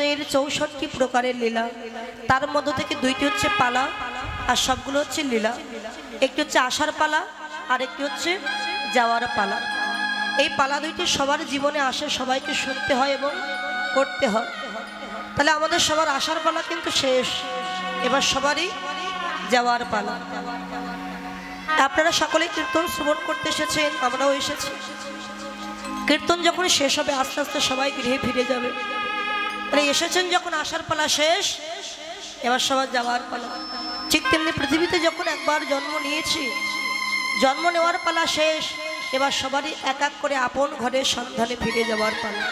কৃষ্ণের 64 প্রকারের লীলা, তার মধ্য থেকে দুইটি হচ্ছে পালা আর সবগুলো হচ্ছে লীলা। একটি হচ্ছে আসার পালা আর একটি হচ্ছে যাওয়ার পালা। এই পালা দুইটি সবার জীবনে আসে, সবাইকে শুনতে হয় এবং করতে হয়। তাহলে আমাদের সবার আসার পালা কিন্তু শেষ, এবার সবারই যাওয়ার পালা। আপনারা সকলেই কীর্তন শ্রবণ করতে এসেছেন, আমরাও এসেছি। কীর্তন যখন শেষ হবে আস্তে আস্তে সবাই গৃহে ফিরে যাবে। তাহলে এসেছেন যখন আসার পালা শেষ, এবার সবার যাওয়ার পালা। ঠিক তেমনি পৃথিবীতে যখন একবার জন্ম নিয়েছি, জন্ম নেওয়ার পালা শেষ, এবার সবারই এক এক করে আপন ঘরের সন্ধানে ফিরে যাওয়ার পালা।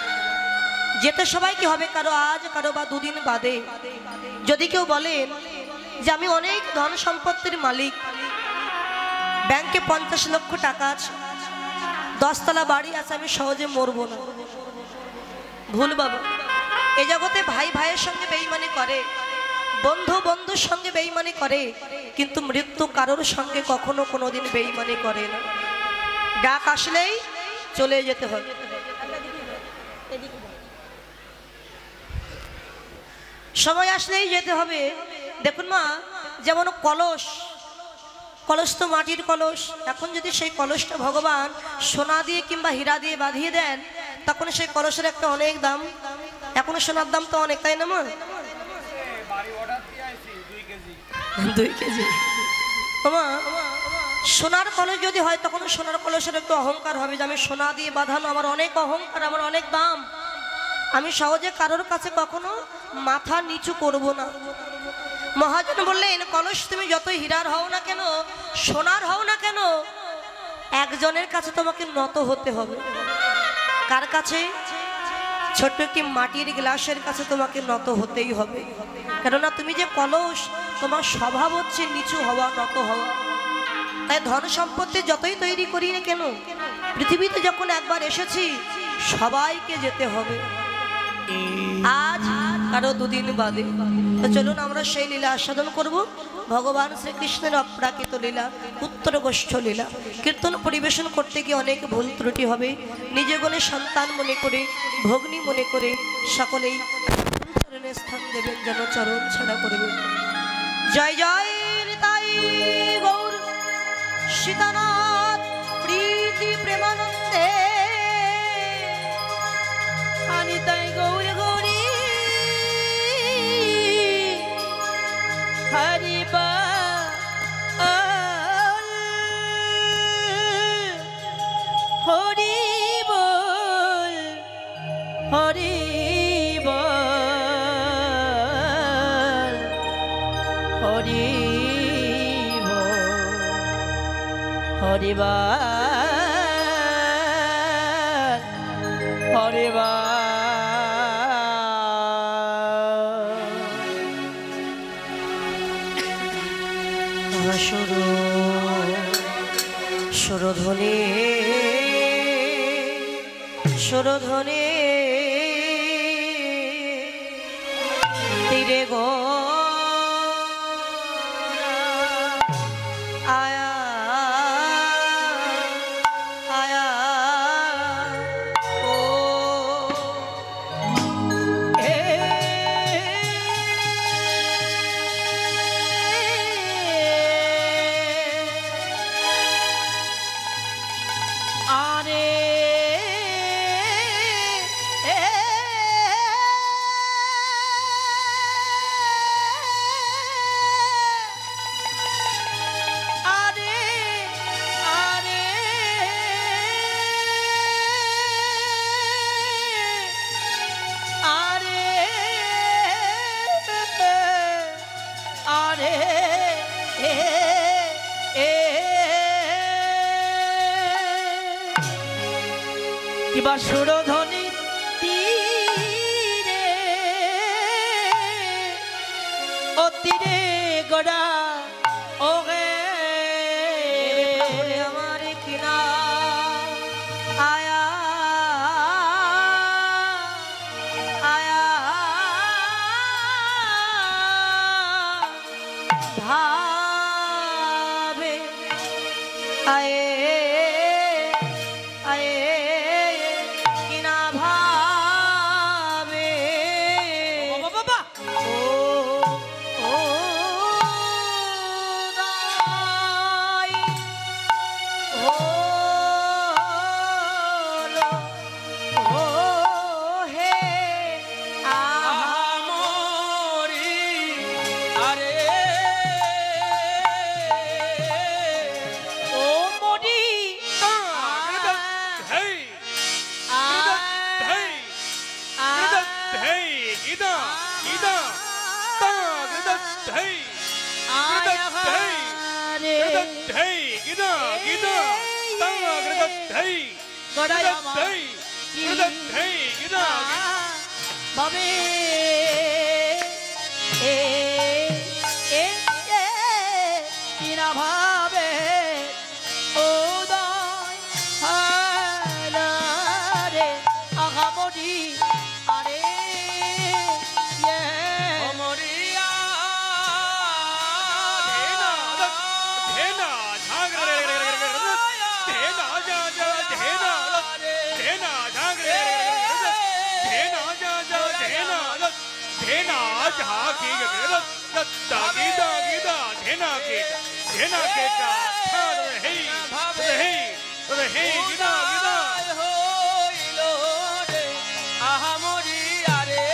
যেতে সবাইকে হবে, কারো আজ কারো বা দুদিন বাদে। যদি কেউ বলেন যে আমি অনেক ধন সম্পত্তির মালিক, ব্যাংকে 50 লক্ষ টাকা আছে, 10 তলা বাড়ি আছে, আমি সহজে মরবো না, ভুল বাবা। এ জগতে ভাই ভাইয়ের সঙ্গে বেঈমানি করে, বন্ধু বন্ধুর সঙ্গে বেঈমানি করে, কিন্তু মৃত্যু কারোর সঙ্গে কখনো কোনোদিন বেঈমানি করে না। ডাক আসলেই চলে যেতে হবে। সময় আসলেই যেতে হবে। দেখুন মা, যেমন কলস, কলস তো মাটির কলস। এখন যদি সেই কলসটা ভগবান সোনা দিয়ে কিংবা হীরা দিয়ে বাঁধিয়ে দেন, তখন সেই কলসের একটা অনেক দাম। এখনো সোনার দাম তো অনেক, তাই না মা? 2 কেজি। মা, সোনার কলস যদি হয় তখন সোনার কলসের একটু অহংকার হবে যে আমি সোনা দিয়ে বাঁধানো, আমার অনেক অহংকার, আমার অনেক দাম, আমি সহজে কারোর কাছে কখনো মাথা নিচু করব না। মহাজন বললেন, কলস তুমি যতই হীরার হও না কেন, সোনার হও না কেন, একজনের কাছে তোমাকে নত হতে হবে। কার কাছে? ছোট্ট একটি মাটির গ্লাসের কাছে তোমাকে নত হতেই হবে। কেননা তুমি যে কলস, তোমার স্বভাব হচ্ছে নিচু হওয়া, নত হওয়া। তাই ধন সম্পত্তি যতই তৈরি করি না কেন, পৃথিবীতে যখন একবার এসেছি সবাইকে যেতে হবে, আজ কারো দুদিন বাদে। তো চলুন আমরা সেই লীলা আস্বাদন করব, ভগবান শ্রীকৃষ্ণের অপ্রাকৃত লীলা, উত্তর গোষ্ঠ লীলা। কীর্তন পরিবেশন করতে গিয়ে অনেক ভুল ত্রুটি হবে, নিজে গণে সন্তান মনে করে, ভগ্নী মনে করে সকলেই চরণে স্থান দেবেন, যেন চরণ ছাড়া করবেন। জয় জয় নিতাই গৌর সীতানাথ প্রীতি প্রেমানন্দে, নিতাই গৌর গৌরী হরি বল, হরি বল, হরি বল, হরি বল, হরি বল, হরি বল। সুরধ্বনি সুরধ্বনি তীরে গো আয়া আয়া ও কিবা সুরধ্বনি তীরে ও তীরে গোড়া ও গে আমার কিনা আয়া আয়া ভাবে আয়ে আয়ে কিনা gida gida ta gida hey gida hey gida hey gida gida ta gida hey gida hey gida hey gida babe কিনা ভাবে উদয় হারে আগামরি আরে অমরিয়া ধেনা ধেনা ঝাগরে ধেনা যা যা ধেনা ধেনা ঝাগরে ধেনা যা যা ধেনা ধেনা ঝাকি গরে লত্তা গীতা গীতা ধেনা কেটা ছাড় হে হে হে গীতা গীতা হইল রে আহামরি আরে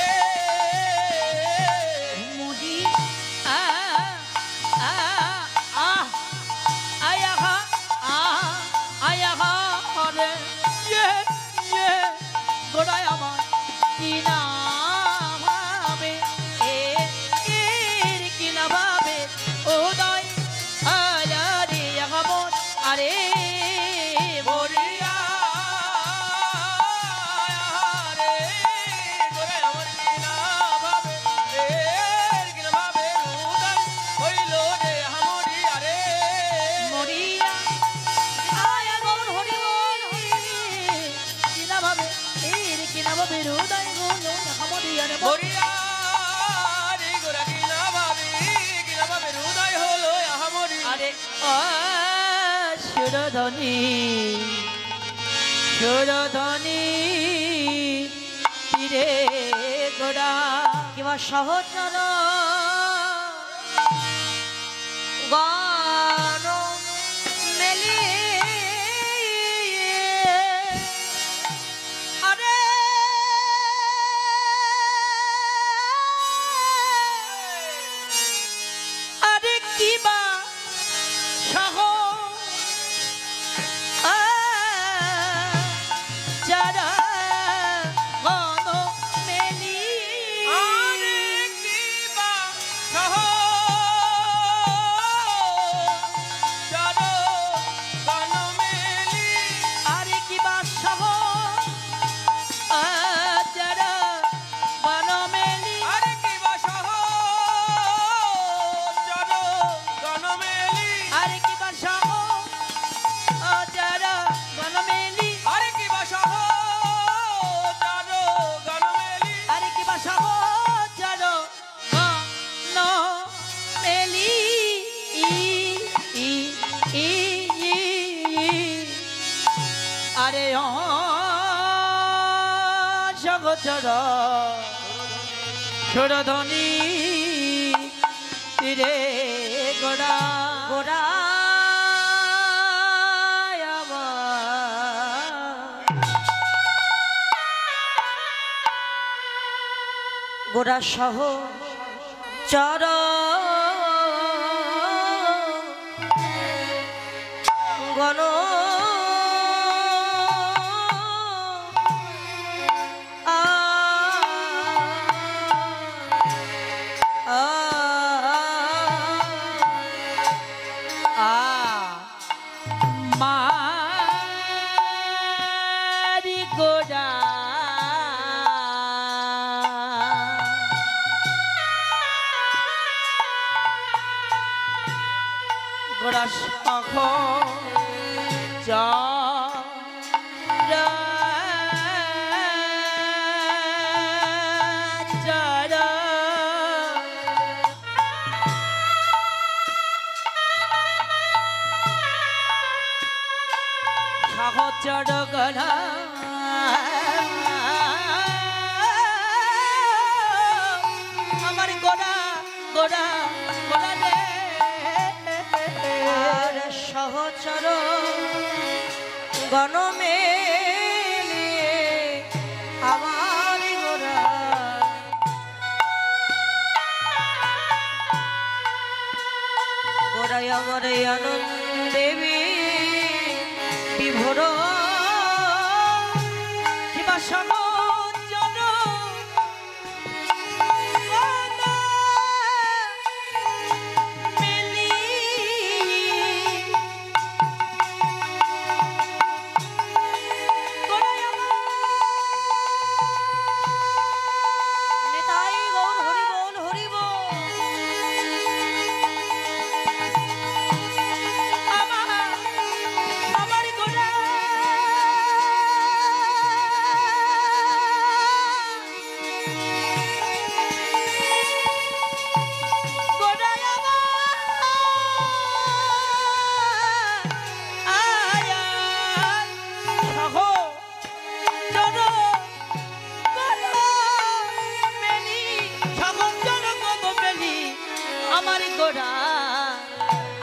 মুদি আয়াহা রে গোড়ায় আমার কিনা ভাবে কিনা ভাবে উদয় আরে আগামর আরে মরিয়া রে গোড়ায় আমার কিনা ভাবে কিনা ভাবে উদয় হইল রে হামরি আরে মরিয়া আয়া গমন হরি বল কিনা ভাবে কিনা ভাবে উদয় হইল হামরি আরে মরিয়া রে গোড়া কিনা ভাবে উদয় হলো হামরি আরে সুরধনী তীরে গোড়া কিবা সহচর গান মেলি আরে আরে কিবা সহ যারা গণ মেলি আরে কিবা সহ যারা গণ মেলি আরে কিবা সহ যারা গণ মেলি আরে কিবা সহ যারা গণ মেলি আরে কিবা সহ যারা গণ মেলি আরে কিবা সহ যারা গণ মেলি আরে কিবা সহ যারা গণ মেলি আরে জগচর সুরধনী তীরে গোড়া গোড়া গোড়া সহ চর গণ মারি গোড়া গোড়া সখ সহচর গলা আমার গোড়া গোড়া গোড়া রে আর সহচর গণ মেলিয়ে আমার গোড়া গোড়ায় আমার আনন্দেবী বিভোর কিবা সহচর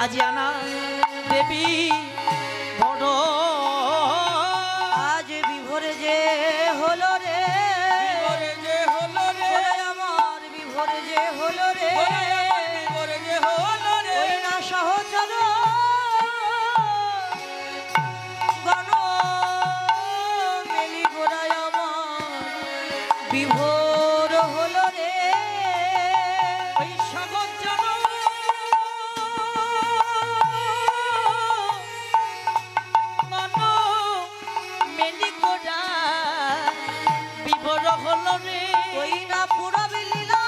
আজি আনা দেবী বড় আজ বিভোরে যে হলো রে, বিভোরে যে হলো রে, ওরে আমার বিভোরে যে হলো রে, বিভোরে যে হলো রে, ওই না সহচর গণ মেলি গোড়ায় আমার বিভোর হলো রে। ওই সহচর মন মেলি গোড়া বিভোর হলো রে। ওই না পুরবে লীলা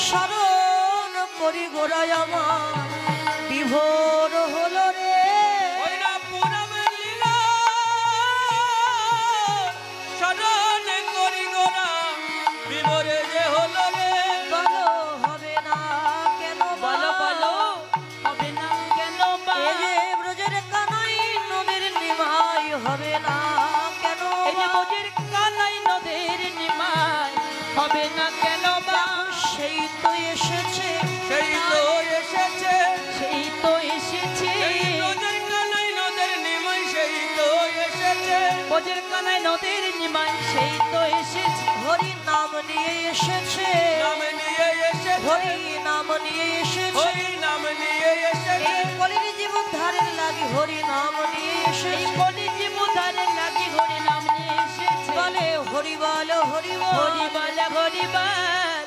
স্মরণ করি গোড়ায় আমার বিভোর হলো রে। ওই না পুরবে লীলা স্মরণ করি গোরা বিভোরে যে হলো রে। বলো হবে না কেন বলো বা? বলো হবে না কেন বা? এ যে ব্রজের কানাই নদীর নিমাই হবে না কেন এই যে বা? বোঝের কানাই নদের নিমাই হবে না কেন বা? সেই তো এসেছে, সেই তো এসেছে, সেই তো এসেছে, বোঝের কানাই নদের নিমাই সেই তো এসেছে, বোঝের কানাই নদের নিমাই সেই তো এসেছে, হরি নাম নিয়ে এসেছে, নাম নিয়ে এসেছে, হরি নাম নিয়ে এসেছে, হরি নাম নিয়ে এসেছে, এই কলির জীবন ধারের লাগি হরি নাম নিয়ে এই এসেছে। কলি জীবধারে লাগি হরি নাম নিয়ে এসেছে, বলে হরি বল হরি বল হরি বল হরি বল।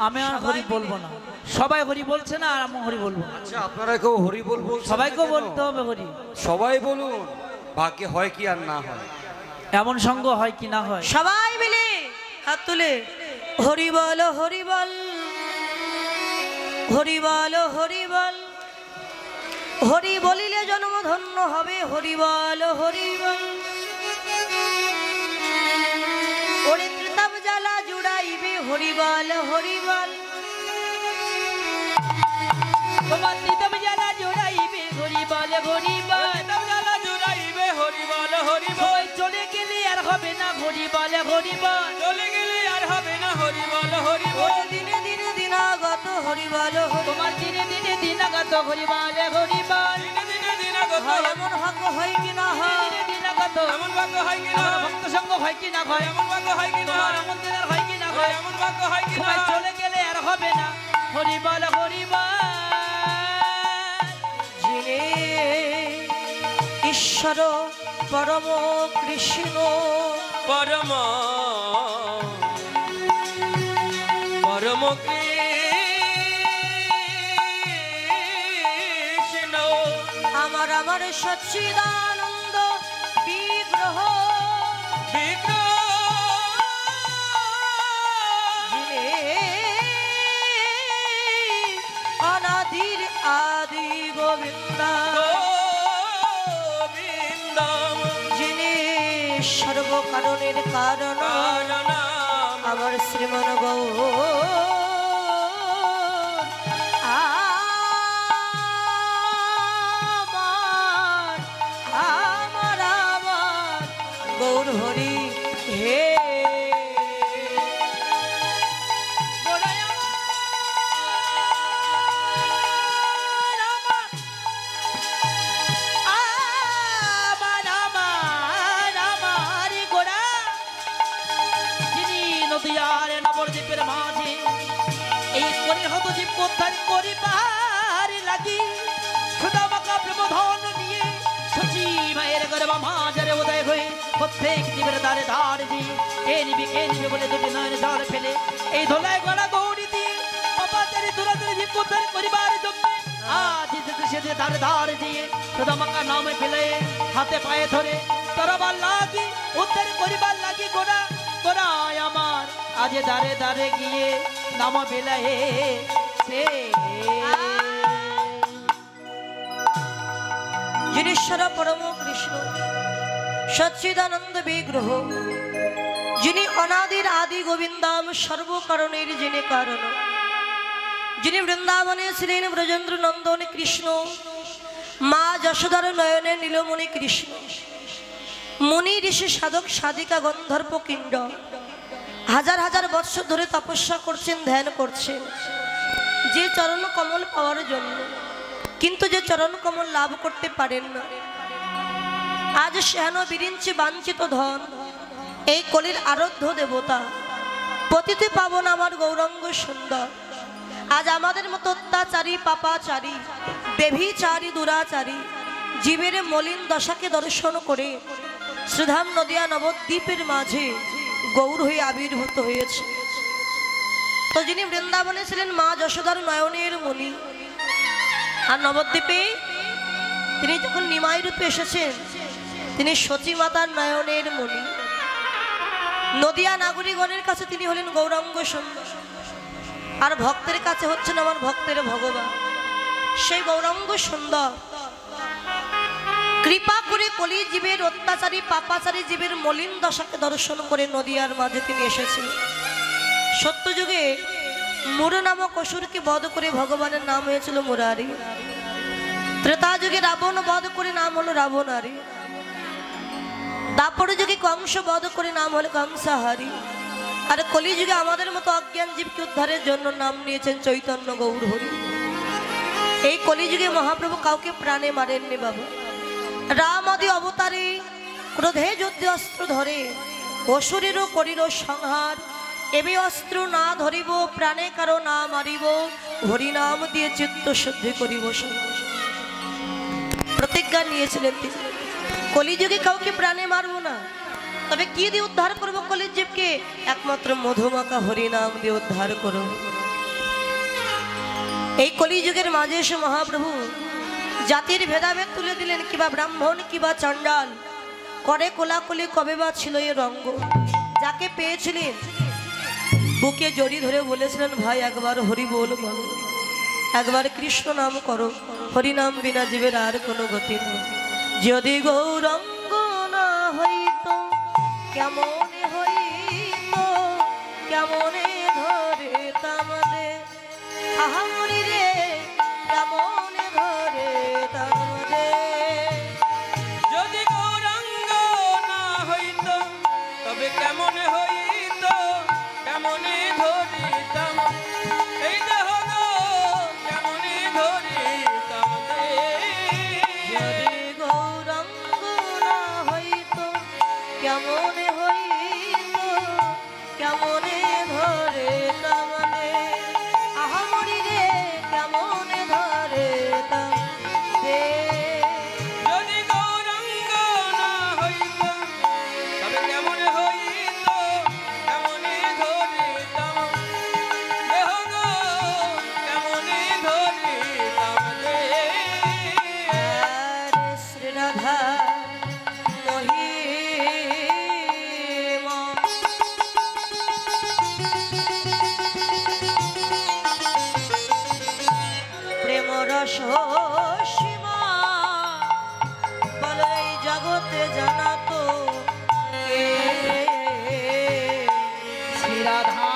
আমি আর হরি বলবো না, সবাই হরি বলছে না আর আমি হরি বলবো না। আচ্ছা আপনারা কেউ হরি বল বলছেন না সবাইকেও কেন? বলতে হবে হরি। সবাই বলুন, ভাগ্যে হয় কি আর না হয়। এমন সঙ্গ হয় কি না হয়। সবাই মিলে হাত তুলে হরি বল হরি বল হরি বল হরি বল। হরি বলিলে জন্ম ধন্য হবে হরি বল হরি বল। ওরে ত্রিতাব জ্বালা জুড়াইবে হরি বল হরি বল। তোমার নিতম জ্বালা জোড়াইবে হরি বল হরি বল, নিতম জ্বালা জোড়াইবে হরি বল হরি বল। চলে গেলে আর হবে না হরি বল হরি বল, চলে গেলে আর হবে না হরি বল হরি বল। ওরে দিনে দিনে দিনাগত হরি বল হরি তোমার দিনে দিনে দিনাগত হরি বল হরি বল, দিনে দিনে দিনাগত হয় এমন ভাগ্য হয় কি না হয়। দিনে দিনাগত এমন ভাগ্য হয় কি না, ভক্ত সঙ্গ হয় কি না হয়, এমন ভাগ্য হয় কি না, এমন দিনের হয় কি না হয়, এমন ভাগ্য হয় কি না। চলে গেলে আর হবে না হরি বল হরি বল। যিনি ঈশ্বর পরম কৃষ্ণ পরম পরম কৃষ্ণ আমার আমার সচ্চিদানন্দ বিগ্রহ যিনি অনাদির আদি গোবিন্দ যিনি সর্বকারণের কারণ আমার শ্রীমন গৌর আমার আমার আমার গৌর হরি হে নবদ্বীপের মাঝে এই পরিহত জীব উদ্ধার করিবার লাগি সুদামাকা প্রেমধন নিয়ে সচি মায়ের গর্ভ মাঝারে উদয় হয়ে প্রত্যেক জীবের দ্বারে ধারে দিয়ে কে নিবে বলে দুটি নয়নে জল ফেলে এই ধোলায় গড়া গৌরী দিয়ে পাপাচারী দুরাচারী জীব উদ্ধার করিবার জন্য আজ সেদে ধারে ধারে দিয়ে সুদামাকা নামে ফেলে হাতে পায়ে ধরে তরবার লাগি উদ্ধার করিবার লাগি গোড়া গোড়ায় আমার আজ দারে দারে গিয়ে নাম বেলায়ে সে যিনি ঈশ্বর পরম কৃষ্ণ সচ্চিদানন্দ বিগ্রহ যিনি অনাদির আদি গোবিন্দাম সর্বকারণের যিনি কারণ যিনি বৃন্দাবনে ছিলেন ব্রজেন্দ্র নন্দন কৃষ্ণ মা যশোদার নয়নে নীলমণি কৃষ্ণ মুনি ঋষি সাধক সাধিকা গন্ধর্ব কিণ্ড হাজার হাজার বৎসর ধরে তপস্যা করছেন ধ্যান করছেন যে চরণ কমল পাওয়ার জন্য, কিন্তু যে চরণ কমল লাভ করতে পারেন না। আজ শ্যান বিরিঞ্চি বাঞ্ছিত ধন, এই কলির আরাধ্য দেবতা পতিতে পাবন আমার গৌরাঙ্গ সুন্দর, আজ আমাদের মতো অত্যাচারী পাপাচারী বেভিচারী দুরাচারী জীবের মলিন দশাকে দর্শন করে শ্রীধাম নদিয়া নবদ্বীপের মাঝে গৌর হয়ে আবির্ভূত হয়েছে। তো যিনি বৃন্দাবনে ছিলেন মা যশোদার নয়নের মণি, আর নবদ্বীপে তিনি যখন নিমাই রূপে এসেছেন তিনি সচী মাতার নয়নের মণি। নদিয়া নাগরিকগণের কাছে তিনি হলেন গৌরাঙ্গ সুন্দর, আর ভক্তের কাছে হচ্ছেন আমার ভক্তের ভগবান। সেই গৌরাঙ্গ সুন্দর কৃপা করে কলি জীবের অত্যাচারী পাপাচারী জীবের মলিন দশাকে দর্শন করে নদিয়ার মাঝে তিনি এসেছেন। সত্যযুগে মুর নামক অসুরকে বধ করে ভগবানের নাম হয়েছিল মুরারি। ত্রেতা যুগে রাবণ বধ করে নাম হলো রাবণারি। দাপর যুগে কংস বধ করে নাম হলো কংসাহারি। আর কলিযুগে আমাদের মতো অজ্ঞান জীবকে উদ্ধারের জন্য নাম নিয়েছেন চৈতন্য গৌর হরি। এই কলিযুগে মহাপ্রভু কাউকে প্রাণে মারেননি বাবা। রাম আদি অবতারে ক্রোধে যুদ্ধে অস্ত্র ধরে অসুরেরও করিল সংহার। এবে অস্ত্র না ধরিব প্রাণে কারো না মারিব, হরিনাম দিয়ে চিত্ত শুদ্ধি করিব। প্রতিজ্ঞা নিয়েছিলেন তিনি, কলিযুগে কাউকে প্রাণে মারবো না। তবে কি দিয়ে উদ্ধার করবো কলির জীবকে? একমাত্র মধুমাখা হরিনাম দিয়ে উদ্ধার করো। এই কলিযুগের মাঝে এসে মহাপ্রভু জাতির ভেদাভেদ তুলে দিলেন। কিবা ব্রাহ্মণ কিবা চণ্ডাল করে কোলাকুলি কবে বা ছিল এ রঙ্গ। যাকে পেয়েছিলেন বুকে জড়ি ধরে বলেছিলেন ভাই একবার হরি বল বলো, একবার কৃষ্ণ নাম করো, হরিনাম বিনা জীবের আর কোনো গতি নেই। যদি গৌরাঙ্গ না হইত কেমনে হইত, কেমনে ধরে তামদে আহামরি রে, কেমনে ধরে তামদে। যদি গৌরাঙ্গ না হইত তবে কেমনে হইত, কেমনে ধরিতাম এই দেহ গো, কেমনে ধরিতাম রে। যদি গৌরাঙ্গ না হইত কেমনে হইত, কেমনে ধরে তামদে আহামরি রে, কেমনে ধরে তামদে। যদি গৌরাঙ্গ না হইত তবে কেমনে হইত, কেমনে ধরিতাম দেহ গো, কেমনে ধরিতাম রে। শ্রী রাধা মহিমা প্রেম রস সীমা বলো এই জগতে জানাতো কে? শ্রী রাধা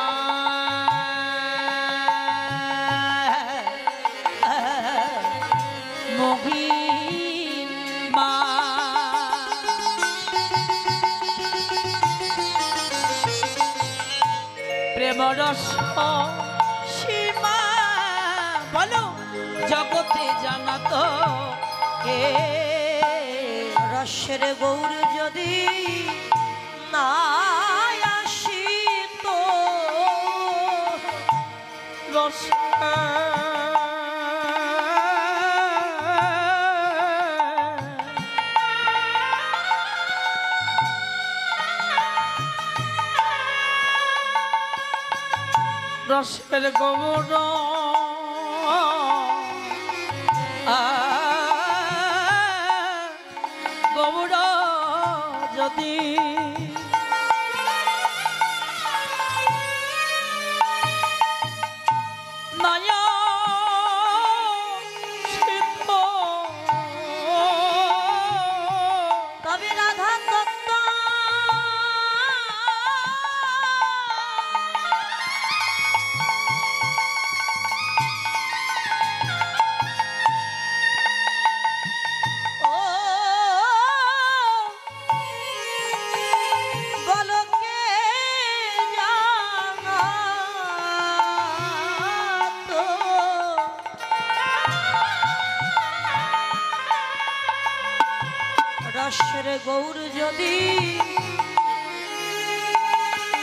মহিমা প্রেম রস সীমা বলো জগতে জানাতো কে? রসের গৌর যদি না আসিত, রস রসের গৌর গৌর যদি নয়া সিদ্ধ তবে রাধা তত্ত্ব গৌর যদি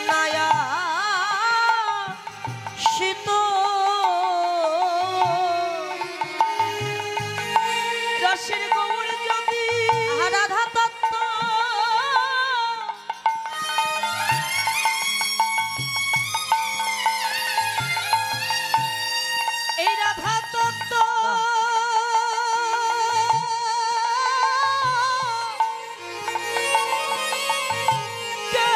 নায়া শীত রসের গৌর যদি রাধা তত্ত্ব এই রাধা তত্ত্ব কে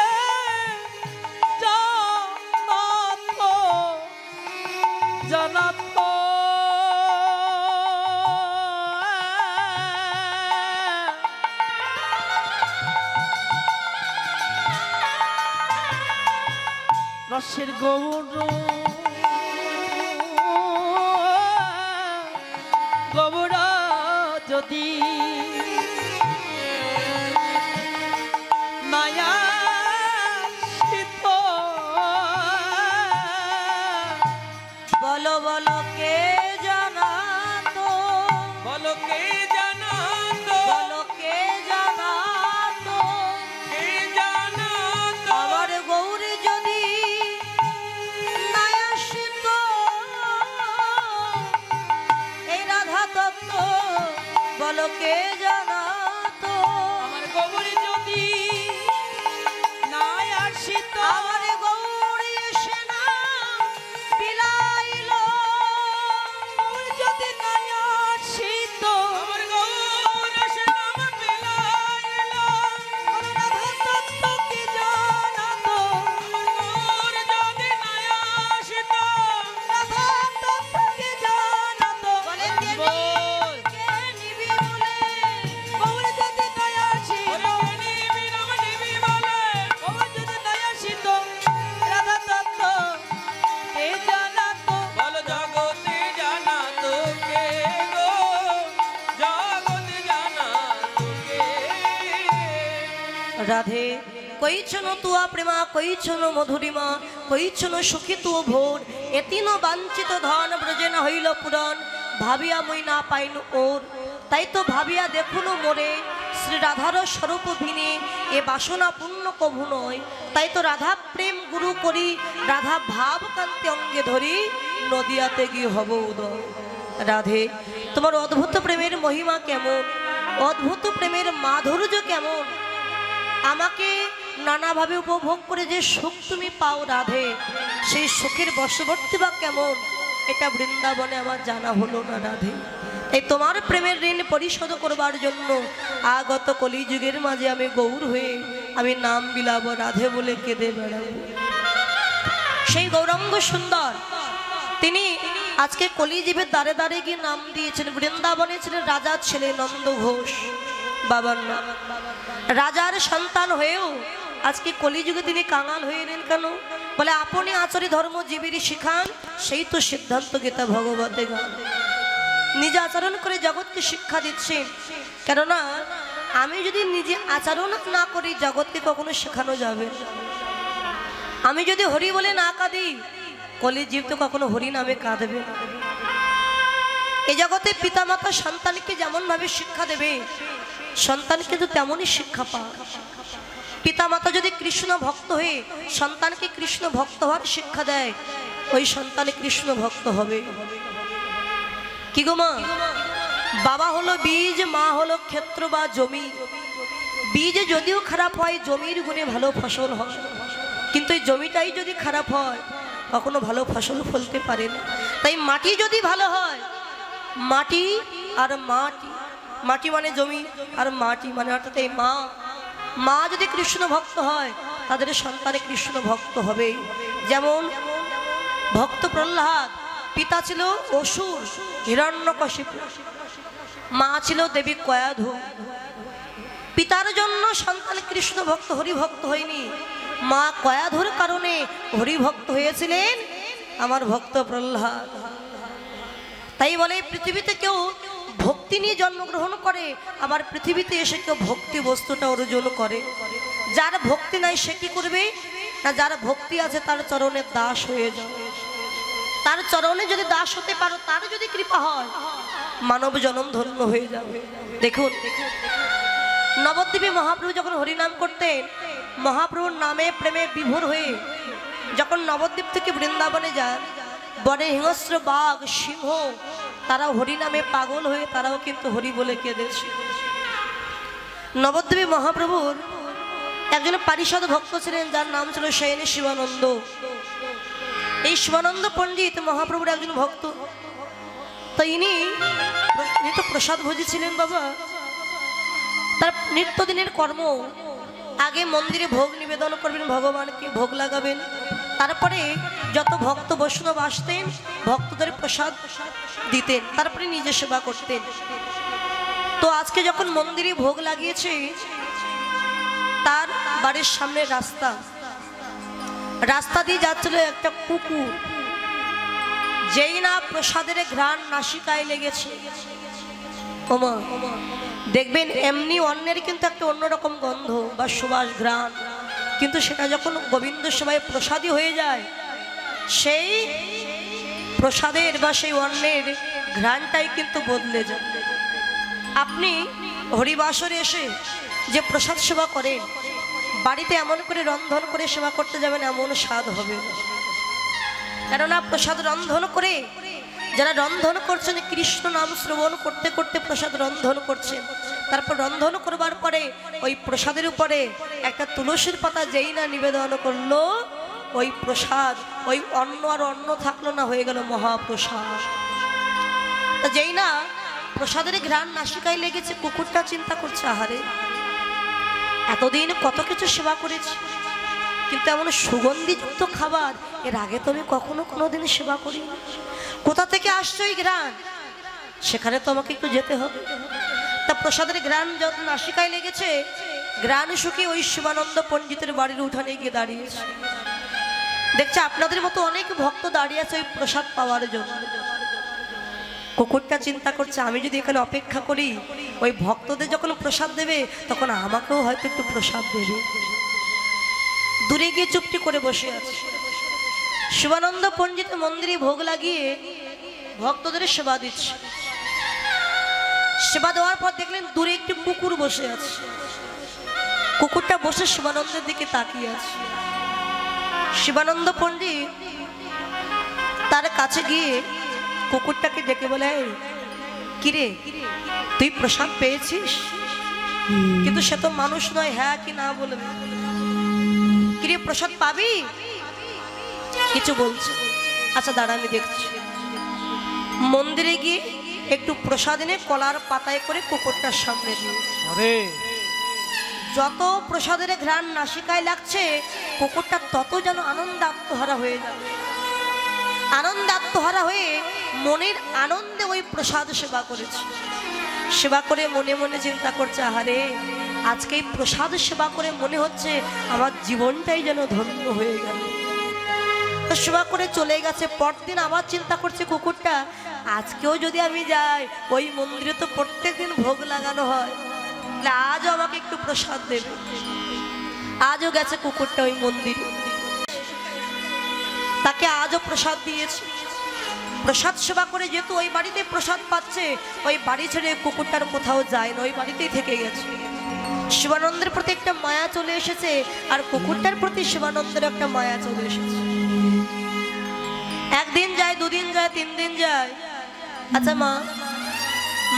জানাত রসের গৌর গৌর যদি মায়া শীত বলো বলো কে জানাতো বলো কে জানাতো বলো কে জানাতো কে জানাতো আমার গৌরী যদি নাই আসিত এই রাধা তত্ত্ব বলো কে জানাতো আমার গৌরী যদি নাই আসিত আমার গৌরী এসে না বিলাইল যদি নাই আসিত আমার গৌর সে নাম বিলাইল রাধা তত্ত্ব কি জানাতো আমার গৌর যদি নাই আসিত রাধা তত্ত্ব কি জানাতো বলে কে বল কে নিবি বলে গৌর যদি নাই আসিত নিবি নাম নিবি বলে গৌর যদি নাই আসিত রাধা তত্ত্ব কে জানাতো বল জগতে জানাতো কে গো জগতে জানাতো কে রাধে কইছন তুয়া প্রেমা কইছন মধুরিমা কইছন সুখী তু ভোর এতিন বাঞ্ছিত ধন ব্রজে না হইল পুরন ভাবিয়া মই না পাইন ওর তাই তো ভাবিয়া দেখুন মোরে শ্রী রাধার স্বরূপ ভিনে এ বাসনা পূর্ণ কভু নয় তাই তো রাধা প্রেম গুরু করি রাধা ভাব কান্তি অঙ্গে ধরি নদিয়াতে গিয়ে হব উদয় রাধে তোমার অদ্ভুত প্রেমের মহিমা কেমন অদ্ভুত প্রেমের মাধুর্য কেমন আমাকে নানাভাবে উপভোগ করে যে সুখ তুমি পাও রাধে সেই সুখের বশবর্তী বা কেমন এটা বৃন্দাবনে আমার জানা হলো না রাধে এই তোমার প্রেমের ঋণ পরিশোধ করবার জন্য আগত কলিযুগের মাঝে আমি গৌর হয়ে আমি নাম বিলাব রাধে বলে কেঁদে বেড়াবো সেই গৌরাঙ্গ সুন্দর তিনি আজকে কলিজীবের দ্বারে দ্বারে গিয়ে নাম দিয়েছেন বৃন্দাবনে ছিলেন রাজার ছেলে নন্দ ঘোষ বাবার নাম রাজার সন্তান হয়েও আজকে কলিযুগে তিনি কাঙাল হয়ে এলেন কেন বলে আপনি আচরি ধর্ম জীবের শিখান সেই তো সিদ্ধান্ত গীতা ভগবতে গান নিজে আচরণ করে জগৎকে শিক্ষা দিচ্ছেন কেননা আমি যদি নিজে আচরণ না করি জগৎকে কখনো শেখানো যাবে না। আমি যদি হরি বলে না কাঁদি কলিজীব তো কখনো হরি নামে কাঁদবে না। এই জগতে পিতামাতা সন্তানকে যেমন ভাবে শিক্ষা দেবে সন্তান কিন্তু তেমনই শিক্ষা পায়। পিতামাতা যদি কৃষ্ণ ভক্ত হয়ে সন্তানকে কৃষ্ণ ভক্ত হওয়ার শিক্ষা দেয় ওই সন্তান কৃষ্ণ ভক্ত হবে। কি গো মা, বাবা হলো বীজ, মা হলো ক্ষেত্র বা জমি। বীজ যদিও খারাপ হয় জমির গুণে ভালো ফসল হয়, কিন্তু এই জমিটাই যদি খারাপ হয় কখনো ভালো ফসল ফলতে পারে না। তাই মাটি যদি ভালো হয়, মাটি আর মাটি, মাটি মানে জমি আর মাটি মানে অর্থাৎ এই মা, মা যদি কৃষ্ণ ভক্ত হয় তাদের সন্তানে কৃষ্ণ ভক্ত হবে। যেমন ভক্ত প্রহ্লাদ, পিতা ছিল অসুর হিরণ্যকশিপু, মা ছিল দেবী কয়াধু। পিতার জন্য সন্তান কৃষ্ণ ভক্ত হরিভক্ত হয়নি, মা কয়াধুর কারণে হরিভক্ত হয়েছিলেন আমার ভক্ত প্রহ্লাদ। তাই বলে পৃথিবীতে কেউ ভক্তি নিয়ে জন্মগ্রহণ করে, আবার পৃথিবীতে এসে কেউ ভক্তি বস্তুটা অর্জন করে। যার ভক্তি নাই সে কি করবে না, যার ভক্তি আছে তার চরণের দাস হয়ে যাবে। তার চরণে যদি দাস হতে পারো, তার যদি কৃপা হয় মানব জন্ম ধন্য হয়ে যাবে। দেখুন নবদ্বীপে মহাপ্রভু যখন হরিনাম করতেন, মহাপ্রভুর নামে প্রেমে বিভোর হয়ে যখন নবদ্বীপ থেকে বৃন্দাবনে যান, বনে হিংস্র বাঘ সিংহ তারা হরিনামে পাগল হয়ে তারাও কিন্তু হরি বলে কেঁদেছে। নবদ্বীপে মহাপ্রভুর একজন পারিষদ ভক্ত ছিলেন, যার নাম ছিল সেন শিবানন্দ। এই শিবানন্দ পণ্ডিত মহাপ্রভুর একজন ভক্ত। তো ইনি তো প্রসাদ ভোজী ছিলেন বাবা। তার নিত্যদিনের কর্ম, আগে মন্দিরে ভোগ নিবেদন করবেন, ভগবানকে ভোগ লাগাবেন, তারপরে যত ভক্ত বৈষ্ণব আসতেন ভক্তদের প্রসাদ দিতেন, তারপরে নিজে সেবা করতেন। তো আজকে যখন মন্দিরে ভোগ লাগিয়েছে, তার বাড়ির সামনে রাস্তা দিয়ে যাচ্ছিল একটা কুকুর। যেই না প্রসাদের ঘ্রাণ নাসিকায় লেগেছে, ওমা দেখবেন এমনি অন্যের কিন্তু একটা অন্যরকম গন্ধ বা সুবাস ঘ্রাণ, কিন্তু সেটা যখন গোবিন্দ সেবায় প্রসাদী হয়ে যায়, সেই প্রসাদের বা সেই অন্যের ঘ্রাণটাই কিন্তু বদলে যায়। আপনি হরিবাসরে এসে যে প্রসাদ সেবা করেন, বাড়িতে এমন করে রন্ধন করে সেবা করতে যাবেন, এমন স্বাদ হবে না। কেননা প্রসাদ রন্ধন করে যারা রন্ধন করছেন, কৃষ্ণ নাম শ্রবণ করতে করতে প্রসাদ রন্ধন করছেন, তারপর রন্ধন করবার পরে ওই প্রসাদের উপরে একটা তুলসীর পাতা যেই না নিবেদন করলো, ওই প্রসাদ, ওই অন্ন আর অন্ন থাকলো না, হয়ে গেল মহাপ্রসাদ। তা যেই না প্রসাদের ঘ্রাণ নাসিকায় লেগেছে, কুকুরটা চিন্তা করছে, আহারে এতদিন কত কিছু সেবা করেছি, কিন্তু এমন সুগন্ধিযুক্ত খাবার এর আগে তো আমি কখনো কোনোদিন সেবা করি। কোথা থেকে আসছে ওই ঘ্রাণ? সেখানে তো আমাকে একটু যেতে হবে। তা প্রসাদের ঘ্রাণ যখন নাসিকায় লেগেছে, ঘ্রাণ শুকিয়ে ওই শিবানন্দ পণ্ডিতের বাড়ির উঠানে গিয়ে দাঁড়িয়েছে। দেখছে আপনাদের মতো অনেক ভক্ত দাঁড়িয়ে আছে ওই প্রসাদ পাওয়ার জন্য। কুকুরটা চিন্তা করছে, আমি যদি এখানে অপেক্ষা করি, ওই ভক্তদের যখন প্রসাদ দেবে তখন আমাকেও হয়তো একটু প্রসাদ দেবে। দূরে গিয়ে চুপটি করে বসে আছে। শিবানন্দ পণ্ডিত মন্দিরে ভোগ লাগিয়ে ভক্তদের সেবা দিচ্ছে। সেবা দেওয়ার পর দেখলেন দূরে একটি কুকুর বসে আছে। কুকুরটা বসে শিবানন্দের দিকে তাকিয়ে আছে। শিবানন্দ পণ্ডিত তার কাছে গিয়ে কুকুরটাকে ডেকে বলে, কিরে তুই প্রসাদ পেয়েছিস? কিন্তু সে তো মানুষ নয়, হ্যাঁ কি না বলবে। কিরে প্রসাদ পাবি? কিছু বলছে। আচ্ছা দাঁড়া, আমি দেখছি। মন্দিরে গিয়ে একটু প্রসাদ এনে কলার পাতায় করে কুকুরটার সামনে দিয়ে, যত প্রসাদের ঘ্রাণ নাসিকায় লাগছে, কুকুরটা তত যেন আনন্দ আত্মহারা হয়ে যাবে। আনন্দ আত্মহারা হয়ে মনের আনন্দে ওই প্রসাদ সেবা করেছে। সেবা করে মনে মনে চিন্তা করছে, আহারে আজকে এই প্রসাদ সেবা করে মনে হচ্ছে আমার জীবনটাই যেন ধন্য হয়ে গেল। তো সেবা করে চলে গেছে। পরদিন আবার চিন্তা করছে কুকুরটা, আজকেও যদি আমি যাই, ওই মন্দিরে তো প্রত্যেকদিন ভোগ লাগানো হয়, তাহলে আজও আমাকে একটু প্রসাদ দেবে। আজও গেছে কুকুরটা ওই মন্দিরে, তাকে আজও প্রসাদ দিয়েছে। প্রসাদ সেবা করে যেহেতু ওই বাড়িতে প্রসাদ পাচ্ছে, ওই বাড়ি ছেড়ে কুকুরটার কোথাও যায় না, ওই বাড়িতেই থেকে গেছে। শিবানন্দের প্রতি একটা মায়া চলে এসেছে, আর কুকুরটার প্রতি শিবানন্দের একটা মায়া চলে এসেছে। একদিন যায়, দুদিন যায়, 3 দিন যায়। আচ্ছা মা,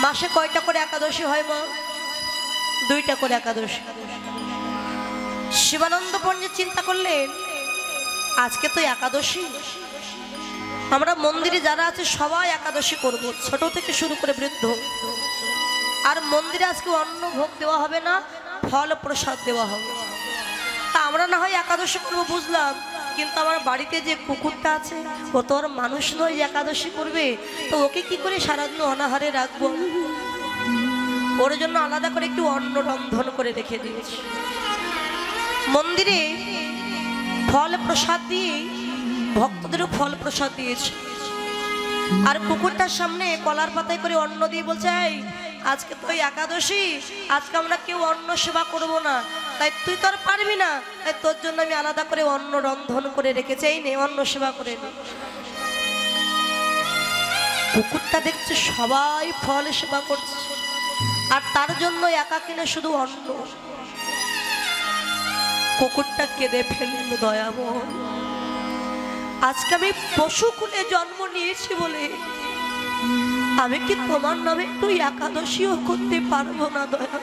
মাসে কয়টা করে একাদশী হয় মা? 2টা করে একাদশী। শিবানন্দ পণ্ডিত চিন্তা করলেন, আজকে তো একাদশী, আমরা মন্দিরে যারা আছে সবাই একাদশী করব, ছোট থেকে শুরু করে বৃদ্ধ। আর মন্দিরে আজকে অন্ন ভোগ দেওয়া হবে না, ফল প্রসাদ দেওয়া হবে। তা আমরা না হয় একাদশী করবো বুঝলাম, কিন্তু আমার বাড়িতে যে কুকুরটা আছে, ও তো আর মানুষ নয় যে একাদশী করবে। তো ওকে কি করে সারাদিন অনাহারে রাখবো? ওর জন্য আলাদা করে একটু অন্ন রন্ধন করে রেখে দিয়েছি। মন্দিরে ফল প্রসাদ দিয়ে ভক্তদেরও ফল প্রসাদ দিয়েছে। আর কুকুরটার সামনে কলার পাতায় করে অন্ন দিয়ে বলছে, এই আজকে তো একাদশী, আজকে আমরা কেউ অন্ন সেবা করব না, তাই তুই তো আর পারবি না, তাই তোর জন্য আমি আলাদা করে অন্ন রন্ধন করে রেখেছি, এই নে অন্ন সেবা করে নে। কুকুরটা দেখছে সবাই ফল সেবা করছে, আর তার জন্য একা কিনে শুধু অন্ন। কুকুরটা কেঁদে ফেলল দয়াময়। আজকে আমি পশুকুলে জন্ম নিয়েছি বলে আমি কি তোমার নামে একটু একাদশীও করতে পারবো না দয়া?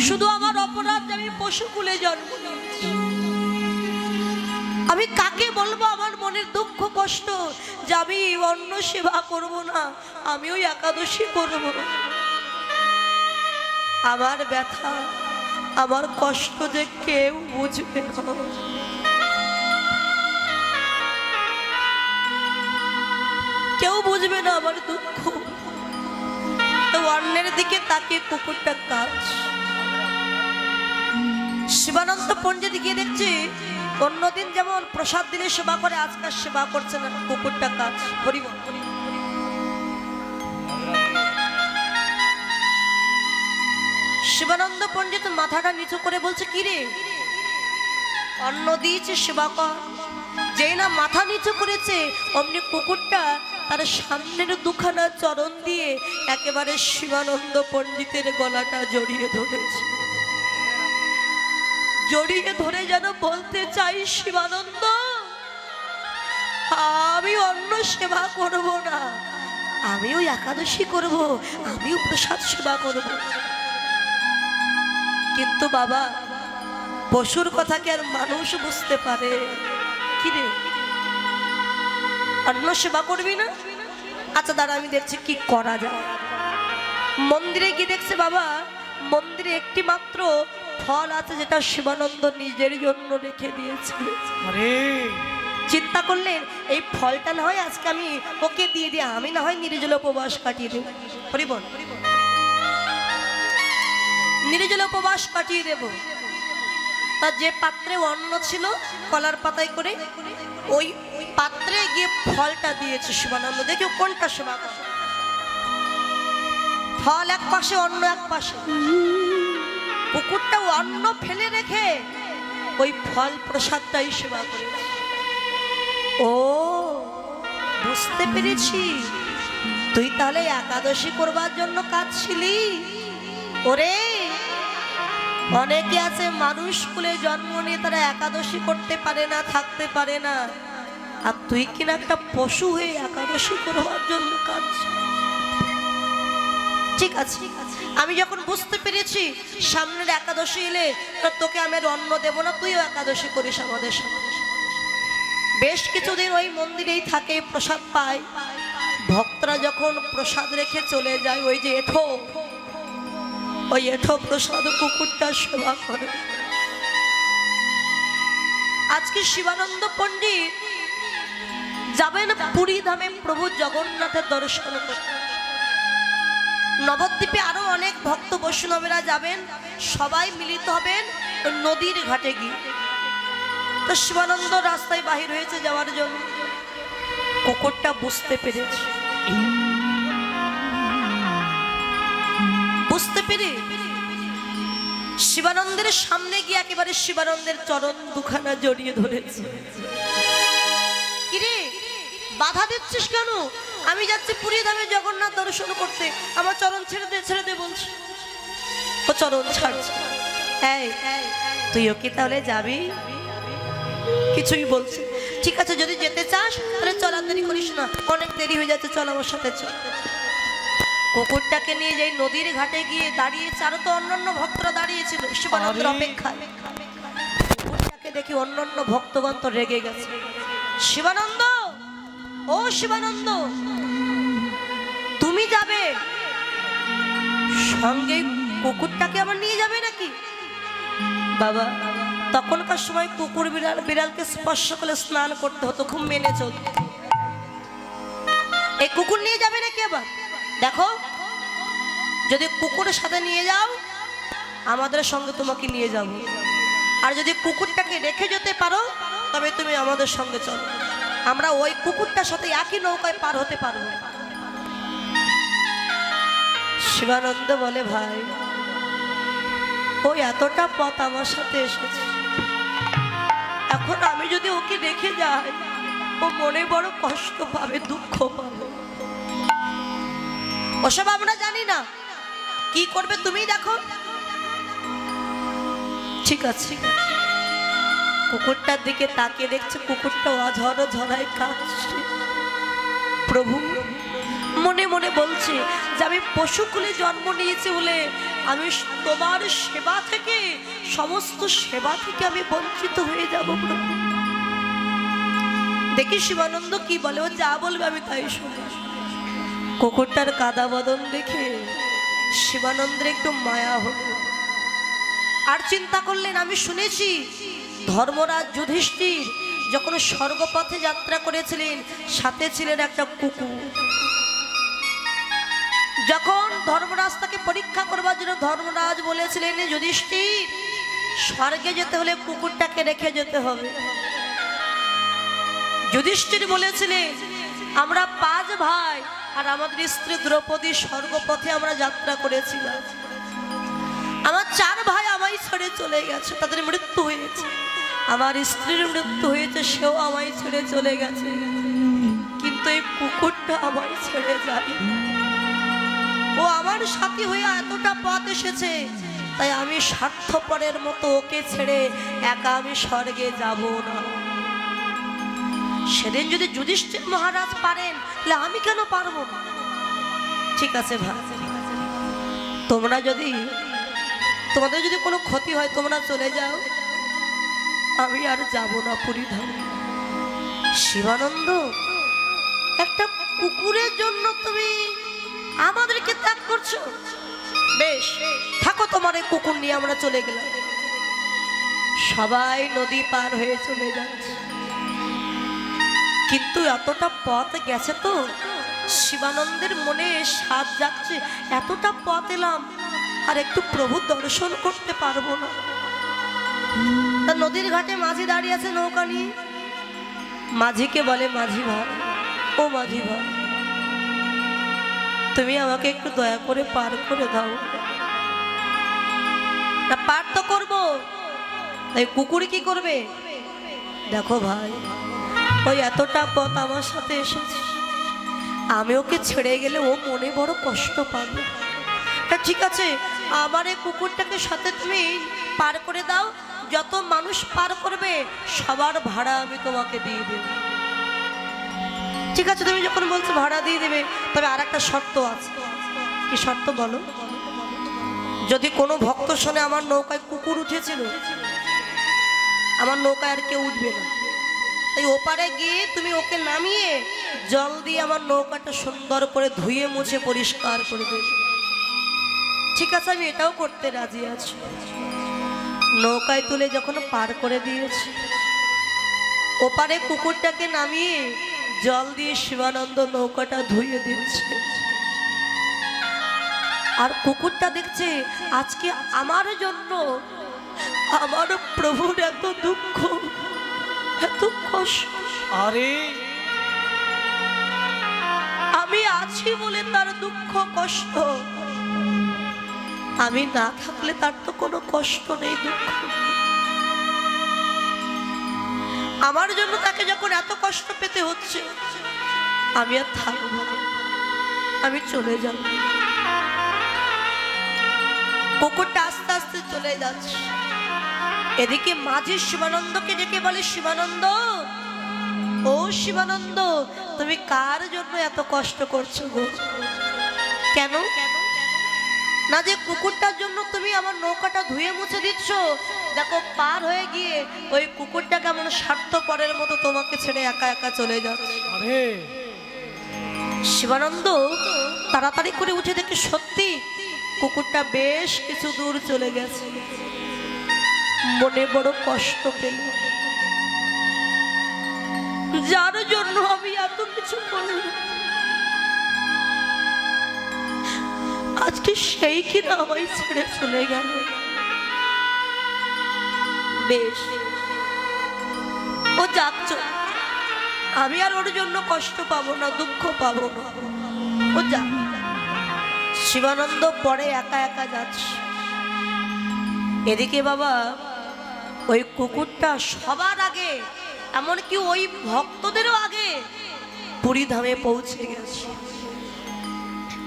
শুধু আমার অপরাধ যে আমি পশুকুলে জন্ম নিয়েছি। আমি কাকে বলবো আমার মনের দুঃখ কষ্ট যে আমি অন্ন সেবা করব না, আমিও একাদশী করব? আমার ব্যথা আমার কষ্ট যে কেউ বুঝবে না। কেউ বুঝবে না আমার দুঃখ। অন্যের দিকে তাকিয়ে কুকুরটা কাজ। শিবানন্দ পণ্ডিত গিয়ে দেখছি অন্যদিন যেমন প্রসাদ দিলে সেবা করে, আজকাল সেবা করছে না, কুকুরটা কাজ। হরিবল। শিবানন্দ পণ্ডিত মাথাটা নিচু করে বলছে, কি রে, অন্ন দিয়েছে সেবা কর। যেই না মাথা নিচু করেছে অমনি কুকুরটা তার সামনের দুখানা চরণ দিয়ে একেবারে শিবানন্দ পণ্ডিতের গলাটা জড়িয়ে ধরেছে। জড়িয়ে ধরে যেন বলতে চাই, শিবানন্দ আমি অন্ন সেবা করব না, আমিও একাদশী করব, আমিও প্রসাদ সেবা করব। কিন্তু বাবা, পশুর কথা কি আর মানুষ বুঝতে পারে? কি রে, অন্ন সেবা করবি না? আচ্ছা দাঁড়া, আমি দেখছি কি করা যায়। মন্দিরে গিয়ে দেখছে বাবা, মন্দিরে একটি মাত্র ফল আছে যেটা শিবানন্দ নিজের জন্য রেখে দিয়েছে। চিন্তা করলেন এই ফলটা না হয় আজকে আমি ওকে দিয়ে দিয়ে আমি না হয় নির্জল উপবাস কাটিয়ে দেব। হরিবল। নির্জল উপবাস কাটিয়ে দেব। তার যে পাত্রে অন্ন ছিল কলার পাতায় করে ওই পাত্রে গিয়ে ফলটা দিয়েছে শিবানন্দ। দেখো কোনটা সেবা করে। ফল এক পাশে, অন্ন এক পাশে। কুকুরটা অন্ন ফেলে রেখে ওই ফল প্রসাদটাই সেবা করেছে। ও বুঝতে পেরেছি, তুই তাহলে একাদশী করবার জন্য কাঁদছিলি। ওরে, অনেকে আছে মানুষ কুলে জন্ম নিয়ে তারা একাদশী করতে পারে না, থাকতে পারে না, আর তুই কিনা একটা পশু হয়ে একাদশী করবার জন্য কাঁদছিস। ঠিক আছে, আমি যখন বুঝতে পেরেছি সামনের একাদশী এলে তোকে আমি অন্ন দেব না, তুইও একাদশী করিস আমাদের সাথে। বেশ কিছুদিন ওই মন্দিরেই থাকে, প্রসাদ পায়। ভক্তরা যখন প্রসাদ রেখে চলে যায়, ওই যে ওই প্রসাদ কুকুরটা সেবা করে। আজকে শিবানন্দ পণ্ডিত যাবেন পুরী ধামে প্রভু জগন্নাথের দর্শন করতে। নবদ্বীপে আরো অনেক ভক্ত বৈষ্ণবেরা যাবেন, সবাই মিলিত হবেন নদীর ঘাটে গিয়ে। তো শিবানন্দ রাস্তায় বাহির হয়েছে যাওয়ার জন্য। কুকুরটা বুঝতে পেরেছে, বুঝতে পেরে শিবানন্দের সামনে গিয়ে একেবারে শিবানন্দের চরণ দুখানা জড়িয়ে ধরেছে। কিরে, বাধা দিচ্ছিস কেন? আমি যাচ্ছি পুরী ধামে জগন্নাথ দর্শন করতে, আমার চরণ ছেড়ে দে, ছেড়ে দে বলছি। ও চরণ ছাড়ছে। এই তুইও কি তাহলে যাবি? কিছুই বলছে। ঠিক আছে, যদি যেতে চাস তাহলে চল, দেরি করিস না, অনেক দেরি হয়ে যাচ্ছে, চল আমার সাথে চল। কুকুরটাকে নিয়ে যাই নদীর ঘাটে গিয়ে দাঁড়িয়েছে, আরো তো অন্যান্য ভক্তরা দাঁড়িয়েছিল শিবানন্দের অপেক্ষায়। কুকুরটাকে দেখি অন্যান্য ভক্তগণ তো রেগে গেছে। শিবানন্দ, ও শিবানন্দ, তুমি যাবে সঙ্গে কুকুরটাকে আমার নিয়ে যাবে নাকি? বাবা, তখনকার সময় কুকুর বিড়ালকে স্পর্শ করলে স্নান করতে হতো, খুব মেনে চলত। এই কুকুর নিয়ে যাবে নাকি? আবার দেখো, যদি কুকুরের সাথে নিয়ে যাও আমাদের সঙ্গে তোমাকে নিয়ে যাব, আর যদি কুকুরটাকে রেখে যেতে পারো তবে তুমি আমাদের সঙ্গে চলো, আমরা ওই কুকুরটার সাথে একই নৌকায় পার হতে পারবো। শিবানন্দ বলে, ভাই ওই এতটা পথ আমার সাথে এসেছে, এখন আমি যদি ওকে রেখে যাই ও মনে বড় কষ্ট পাবে, দুঃখ পাবে। ওসব আমরা জানি না, কি করবে তুমি দেখো। ঠিক আছে, কুকুরটার দিকে তাকিয়ে দেখছে কুকুরটা অঝর ঝরায় কাঁদছে। প্রভু মনে মনে বলছে যে আমি পশুকুলে জন্ম নিয়েছি বলে আমি তোমার সেবা থেকে, সমস্ত সেবা থেকে আমি বঞ্চিত হয়ে যাব প্রভু। দেখি শিবানন্দ কি বলে, ও যা বলবে আমি তাই শুনি। কুকুরটার কাদা বদন দেখে শিবানন্দের একটু মায়া হলো, আর চিন্তা করলেন আমি শুনেছি ধর্মরাজ যুধিষ্ঠির যখন স্বর্গপথে যাত্রা করেছিলেন সাথে ছিলেন একটা কুকুর। যখন ধর্মরাজ তাকে পরীক্ষা করবার জন্য ধর্মরাজ বলেছিলেন যুধিষ্ঠির স্বর্গে যেতে হলে কুকুরটাকে রেখে যেতে হবে। যুধিষ্ঠির বলেছিলেন আমরা 5 ভাই আর আমাদের স্ত্রী দ্রৌপদী স্বর্গপথে আমরা যাত্রা করেছিলাম, আমার 4 ভাই আমায় ছেড়ে চলে গেছে, তাদের মৃত্যু হয়েছে, আমার স্ত্রীর মৃত্যু হয়েছে, সেও আমায় ছেড়ে চলে গেছে, কিন্তু এই কুকুরটা আমায় ছেড়ে যায়। ও আমার সাথী হয়ে এতটা পথ এসেছে, তাই আমি স্বার্থপরের মতো ওকে ছেড়ে একা আমি স্বর্গে যাব না। সেদিন যদি যুধিষ্ঠির মহারাজ পারেন তাহলে আমি কেন পারবো না? ঠিক আছে ভাই, তোমাদের যদি কোনো ক্ষতি হয় তোমরা চলে যাও, আমি আর যাব না পুরীধাম। শিবানন্দ একটা কুকুরের জন্য তুমি আমাদেরকে ত্যাগ করছো? বেশ, থাকো, তোমার এই কুকুর নিয়ে আমরা চলে গেলাম। সবাই নদী পার হয়ে চলে যাচ্ছে, কিন্তু এতটা পথ গেছে তো শিবানন্দের মনে স্বাদ যাচ্ছে, এতটা পথ এলাম আর একটু প্রভু দর্শন করতে পারবো না। তা নদীর ঘাটে মাঝি দাঁড়িয়ে আছে নৌকা নিয়ে। মাঝিকে বলে মাঝি ভাই, ও মাঝি ভাই তুমি আমাকে একটু দয়া করে পার করে দাও না। পার তো করবো, এই কুকুর কি করবে? দেখো ভাই, ওই এতটা পথ আমার সাথে এসেছে, আমি ওকে ছেড়ে গেলে ও মনে বড় কষ্ট পাবে। তা ঠিক আছে, আমার এই কুকুরটাকে সাথে তুমি পার করে দাও, যত মানুষ পার করবে সবার ভাড়া আমি তোমাকে দিয়ে দেব। ঠিক আছে, তুমি যখন বলছো ভাড়া দিয়ে দেবে, তবে আর একটা শর্ত আছে। কি শর্ত বলো? যদি কোনো ভক্ত শোনে আমার নৌকায় কুকুর উঠেছিল, আমার নৌকায় আর কেউ উঠবে না, তাই ওপারে গিয়ে তুমি ওকে নামিয়ে জল দিয়ে আমার নৌকাটা সুন্দর করে ধুয়ে মুছে পরিষ্কার করে দেবে। ঠিক আছে, আমি এটাও করতে রাজি আছি। নৌকায় তুলে যখন পার করে দিয়েছি, ওপারে কুকুরটাকে নামিয়ে জল দিয়ে শিবানন্দ নৌকাটা ধুয়ে দিচ্ছে, আর কুকুরটা দেখছে আজকে আমার জন্য আমার প্রভুর এত দুঃখ, এত কষ্ট, আরে আমি আছি বলে তার দুঃখ কষ্ট, আমি না থাকলে তার তো কোনো কষ্ট নেই, দুঃখ। আমার জন্য তাকে যখন এত কষ্ট পেতে হচ্ছে, আমি আর থাকবো না, আমি চলে যাব। কুকুরটা আস্তে আস্তে চলে যাচ্ছে। এদিকে মাঝি শিবানন্দকে ডেকে বলে, শিবানন্দ, ও শিবানন্দ, তুমি কার জন্য এত কষ্ট করছো গো? কেন না যে কুকুরটার জন্য তুমি আমার নৌকাটা ধুয়ে মুছে দিচ্ছ, দেখো পার হয়ে গিয়ে ওই কুকুরটা কেমন স্বার্থপরের মতো তোমাকে ছেড়ে একা একা চলে যাচ্ছে। শিবানন্দ তাড়াতাড়ি করে উঠে দেখে সত্যি কুকুরটা বেশ কিছু দূর চলে গেছে। মনে বড় কষ্ট পেল, যার জন্য আমি এত কিছু করলাম, আজকে সেই কিনা আমায় ছেড়ে চলে গেল। বেশ, ও যাচ্ছ, আমি আর ওর জন্য কষ্ট পাবো না, দুঃখ পাবো না, ও যা। শিবানন্দ পরে একা একা যাচ্ছে। এদিকে বাবা ওই কুকুরটা সবার আগে, এমনকি ওই ভক্তদেরও আগে পুরী ধামে পৌঁছে গেছে।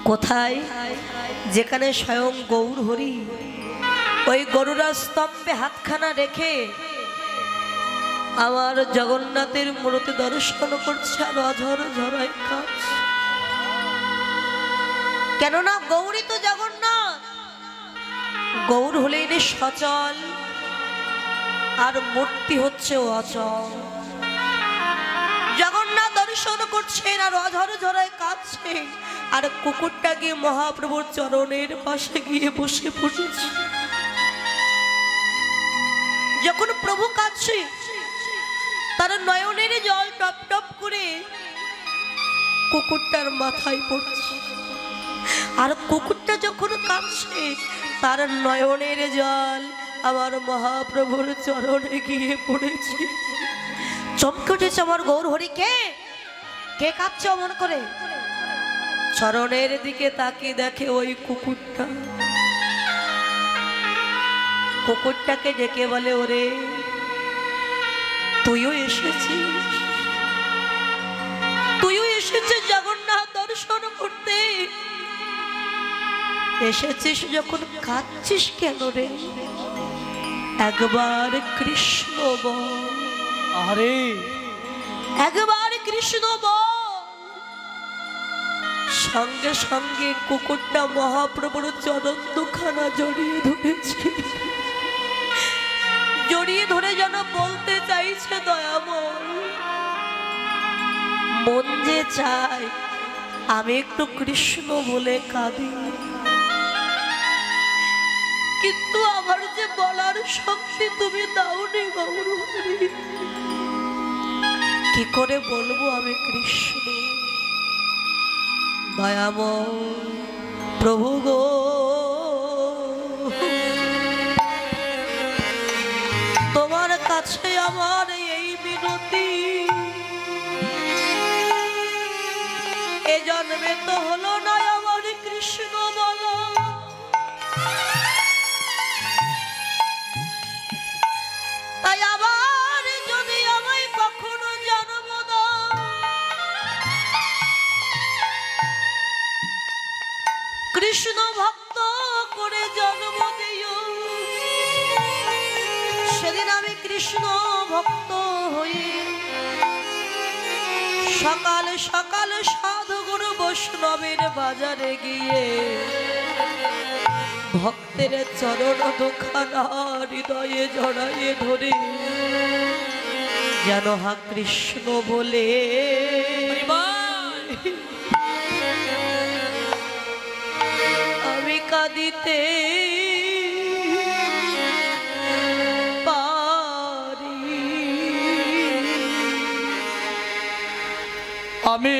কোথায়? যেখানে স্বয়ং গৌর হরি ওই গরুড়া স্তম্ভে হাতখানা রেখে আমার জগন্নাথের মূর্তি দর্শন করছে আর অঝর ঝরায় কাঁদছে। কেননা গৌরী তো জগন্নাথ, গৌর হলেন সচল আর মূর্তি হচ্ছে অচল। জগন্নাথ দর্শন করছেন আর অঝর ঝরায় কাঁদছেন, আর কুকুরটা গিয়ে মহাপ্রভুর চরণের পাশে গিয়ে বসে পড়েছে। যখন প্রভু কাঁদছে তার নয়নের জল টপ টপ করে কুকুরটার মাথায় পড়ছে, আর কুকুরটা যখন কাঁদছে তার নয়নের জল আমার মহাপ্রভুর চরণে গিয়ে পড়েছে। চমকে উঠেছে আমার গৌর হরি, কে কে কাঁদছে অমন করে? চরণের দিকে তাকিয়ে দেখে ওই কুকুরটা। কুকুরটাকে ডেকে বলে, ওরে তুইও এসেছিস, তুইও এসেছিস জগন্নাথ দর্শন করতে। এসেছিস যখন কাঁদছিস কেন রে? একবার কৃষ্ণ বল, আরে একবার কৃষ্ণ বল। সঙ্গে সঙ্গে কুকুরটা মহাপ্রভুর চরণ দুখানা জড়িয়ে ধরেছে, জড়িয়ে ধরে যেন বলতে চাইছে, দয়াময় মন যে চায় আমি একটু কৃষ্ণ বলে কাঁদি, কিন্তু আমার যে বলার শক্তি তুমি দাওনি গৌর হরি। কি করে বলবো আমি কৃষ্ণ? দয়াময় প্রভু গো, তোমার কাছে আমার এই বিনতি, এ জন্মে তো হলো না আমার কৃষ্ণ বলো। তাই আবার যদি আমায় কখনো জন্ম দাও, কৃষ্ণ ভক্ত করে জন্ম দিও। সেদিন আমি কৃষ্ণ ভক্ত হয়ে সকাল সকাল সাধু গুরু বৈষ্ণবের বাজারে গিয়ে ভক্তের চরণ দুখানা হৃদয়ে জড়াইয়ে ধরে যেন হা কৃষ্ণ বলে আমি কাঁদিতে পারি। আমি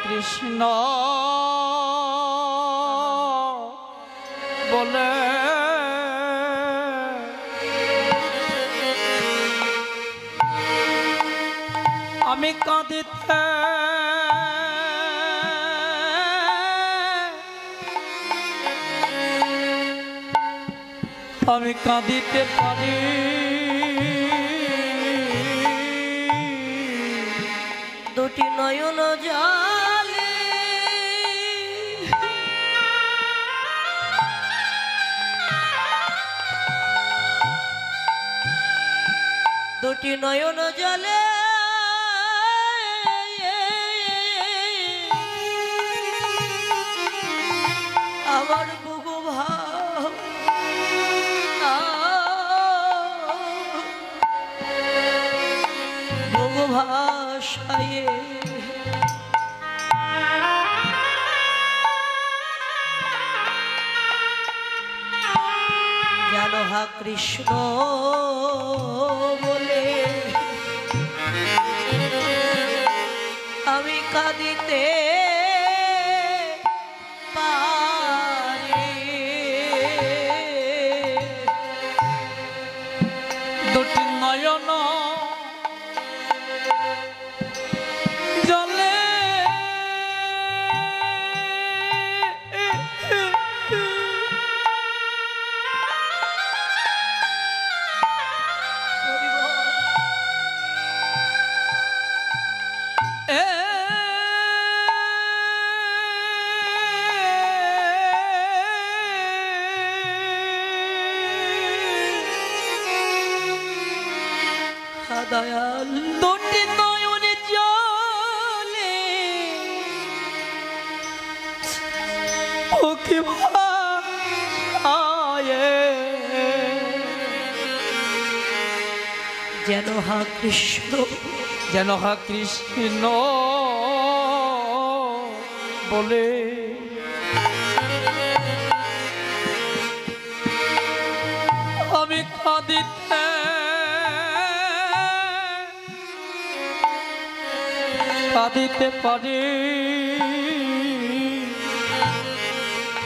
কৃষ্ণ বলে আমি কাঁদিতে আমি কাঁদিতে পারি। দুটি নয়ন জলে দুটি নয়ন জলে আমার বুকু ভাব বুকু ভাষায় জানো হা কৃষ্ণ বলে আমি কাঁদিতে পারি। দুটি নয়ন জলে দয়াল দুটি নয়নে জলে ওকে ভায়ে যেন হা কৃষ্ণ যেন হা কৃষ্ণ বলে আমি কাঁদিতে কাঁদিতে পারি।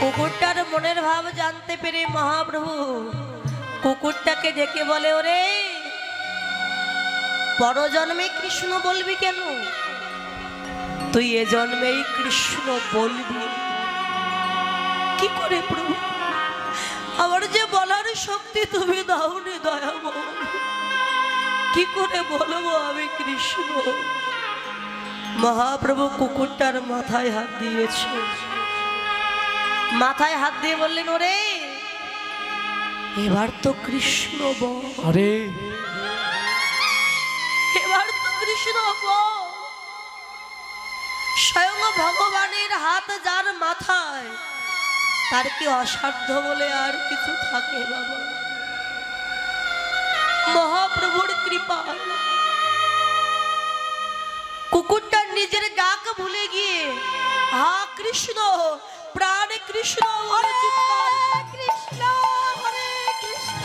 কুকুরটার মনের ভাব জানতে পেরে মহাপ্রভু কুকুরটাকে ডেকে বলে, ওরে পরজন্মে কৃষ্ণ বলবি কেন? তুই এ জন্মেই কৃষ্ণ বলবি কি করে প্রভু? আমার যে বলার শক্তি তুমি দাওনি দয়াময়, কি করে বলবো আমি কৃষ্ণ? মহাপ্রভু কুকুরটার মাথায় হাত দিয়েছে, মাথায় হাত দিয়ে বললেন, ওরে এবার তো কৃষ্ণ বল, আরে এবার তো কৃষ্ণ বল। স্বয়ং ভগবানের হাত যার মাথায়, তার কি অসাধ্য বলে আর কিছু থাকে বাবা? মহাপ্রভুর কৃপা। কুকুরটা নিজের ডাক ভুলে গিয়ে হা কৃষ্ণ প্রাণে কৃষ্ণ বলে চিৎকার, কৃষ্ণ হরে কৃষ্ণ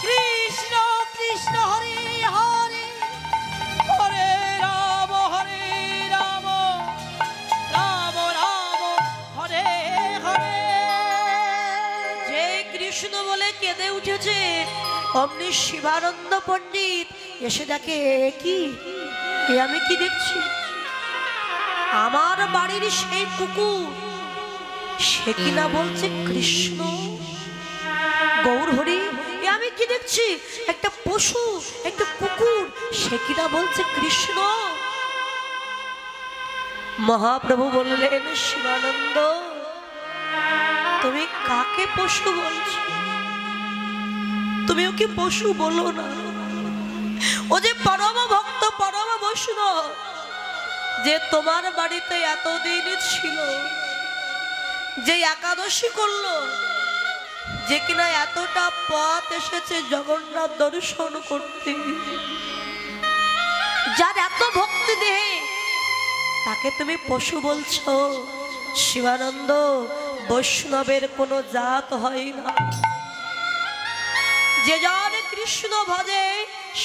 কৃষ্ণ কৃষ্ণ হরে হরে হরে রাম রাম রাম হরে হরে। যে কৃষ্ণ বলে কেঁদে উঠেছে অমনি শিবানন্দ পণ্ডিত এসে দেখে, কি এ আমি কি দেখছি? আমার বাড়ির সেই কুকুর, সে কিনা বলছে কৃষ্ণ। গৌর হরি, এ আমি কি দেখছি? একটা পশু, একটা কুকুর, সে কিনা বলছে কৃষ্ণ। মহাপ্রভু বললেন, শিবানন্দ তুমি কাকে পশু বলছো? তুমি ওকে পশু বলো না, ও যে পরম ভক্ত পরম বৈষ্ণব, যে তোমার বাড়িতে এতদিন ছিল, যে একাদশী করলো, যে কিনা এতটা পথ এসেছে জগন্নাথ দর্শন করতে, যার এত ভক্তি দেহে, তাকে তুমি পশু বলছো? শিবানন্দ, বৈষ্ণবের কোনো জাত হয় না, যে জন কৃষ্ণ ভজে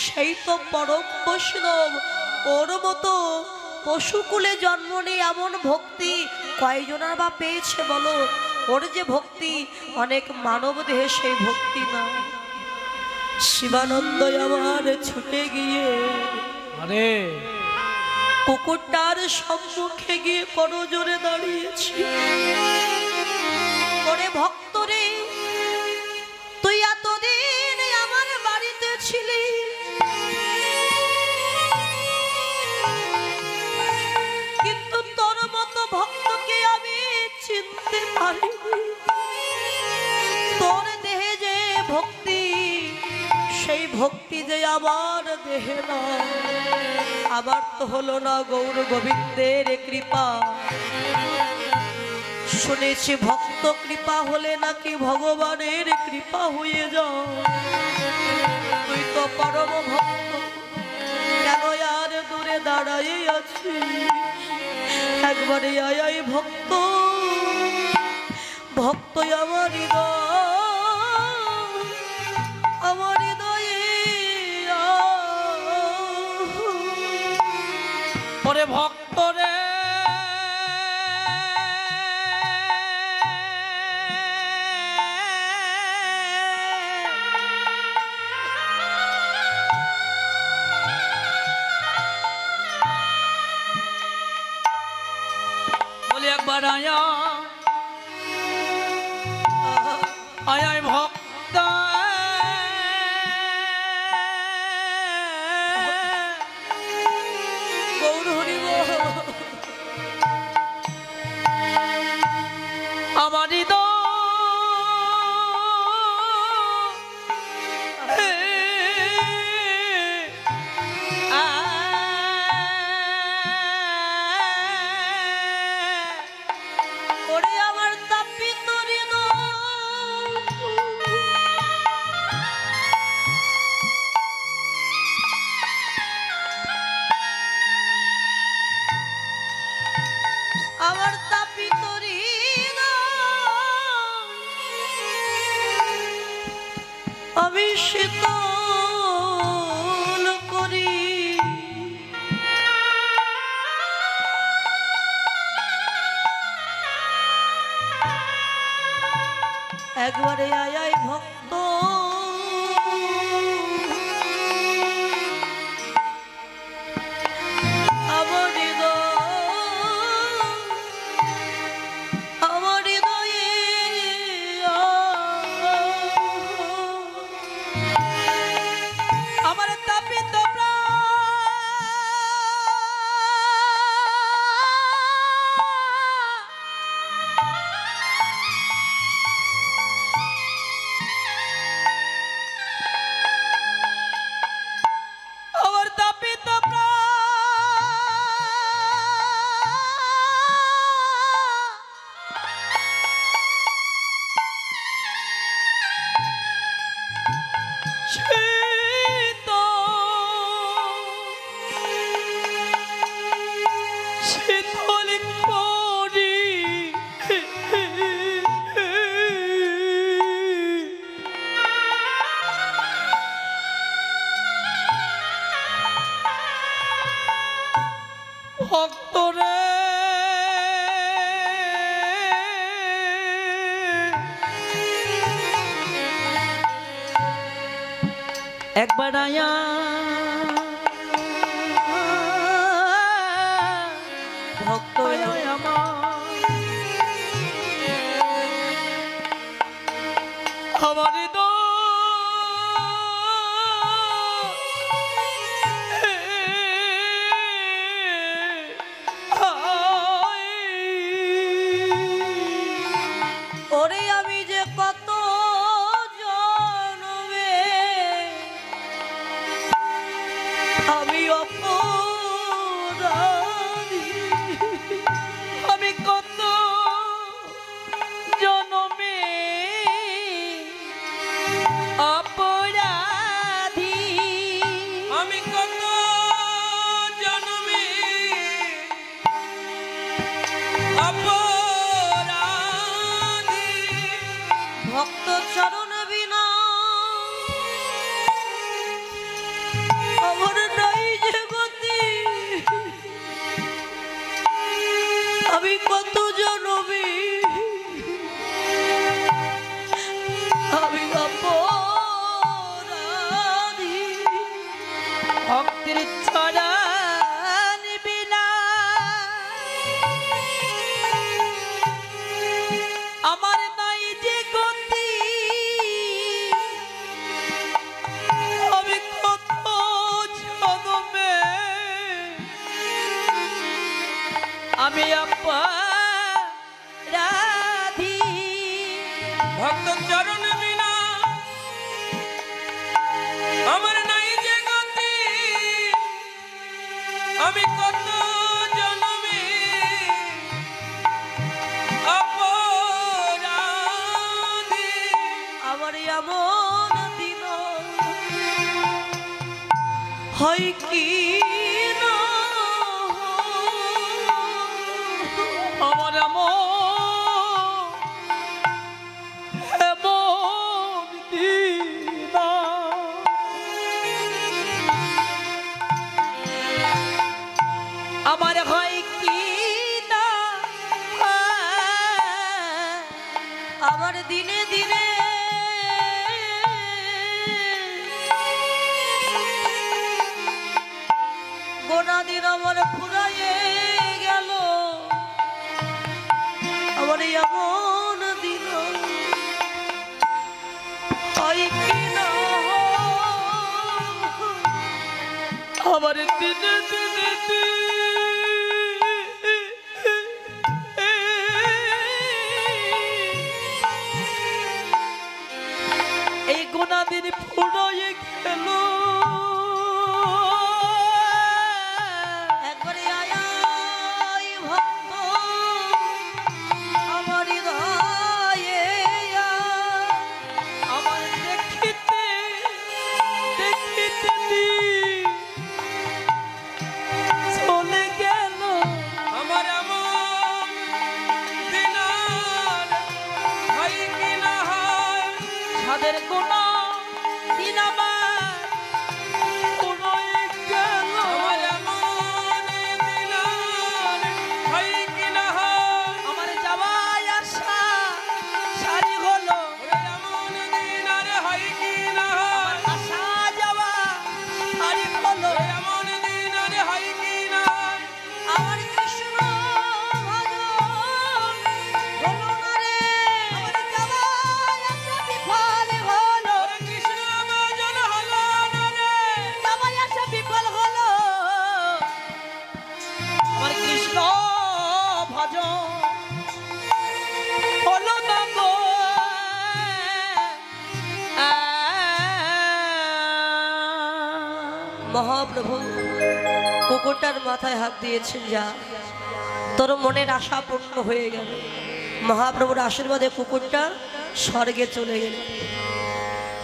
সেই তো পরম বৈষ্ণব। ওর মতো পশুকুলে জন্ম নিয়ে এমন ভক্তি কয়জনের বা পেয়েছে বলো? ওর যে ভক্তি অনেক মানব দেহে সেই ভক্তি না। শিবানন্দ আমার ছুটে গিয়ে আরে কুকুরটার সম্মুখে গিয়ে করজোরে দাঁড়িয়েছি, ওরে ভক্ত রে, তুই এতদিন আমার বাড়িতে ছিলি, কিন্তু তোর মতো ভক্তকে আমি চিনতে পারিনি। তোর দেহে যে ভক্তি, সেই ভক্তি যে আমার দেহে না। আবার তো হলো না গৌর গোবিন্দের কৃপা। শুনেছি ভক্ত কৃপা হলে নাকি ভগবানের কৃপা হয়ে যায়। তুই তো পরম ভক্ত, কেন আর দূরে দাঁড়াই আছি? একবারে আয় ভক্ত, ভক্ত আমার হৃদয়, আমার হৃদয়ে ওরে ভক্ত রে, বলি একবার আয়া আয় ভক্ত, গৌর হরি বল। আমার হৃদয় একবারে আয় আয় ভক্ত আমার হৃদয়ে আমার তাপিত আমার তাপিত শীতল করি ভক্তরে একবার আয়া ভক্ত আমার ওরে আমি যে কত জনমে আমি অপরাধী আমি কত জনমে অপরাধী আমি কত জন্মে অপরাধী ভক্ত চরণ বিনা আমার নাই যে গতি আমি কত জনমে আমি অপরাধী ভক্তির ছড়ান বিনা আমার নাই যে গতি আমি কত জনমে আমি অপরাধী ভক্ত চরণ বিনা আমার নাই যে গতি আমি কত জন্মে অপরাধী আমার এমন দিন হয় কি না আমার এমন দিন আমার হয় কি না আমার দিনে দিনে গোনা দিন আমার ফুরাইয়ে গেল আমার এমন দিন হয় কি না আমার দিনে দিনে এই গোনা দিন ফুরাইয়ে গেল একবারে আয় আয় ভক্ত আমার হৃদয়ে আমার দেখিতে দেখিতে মহাপ্রভু কুকুরটার মাথায় হাত দিয়েছেন, যা তোর মনের আশা পূর্ণ হয়ে গেল। মহাপ্রভুর আশীর্বাদে কুকুরটা স্বর্গে চলে গেল।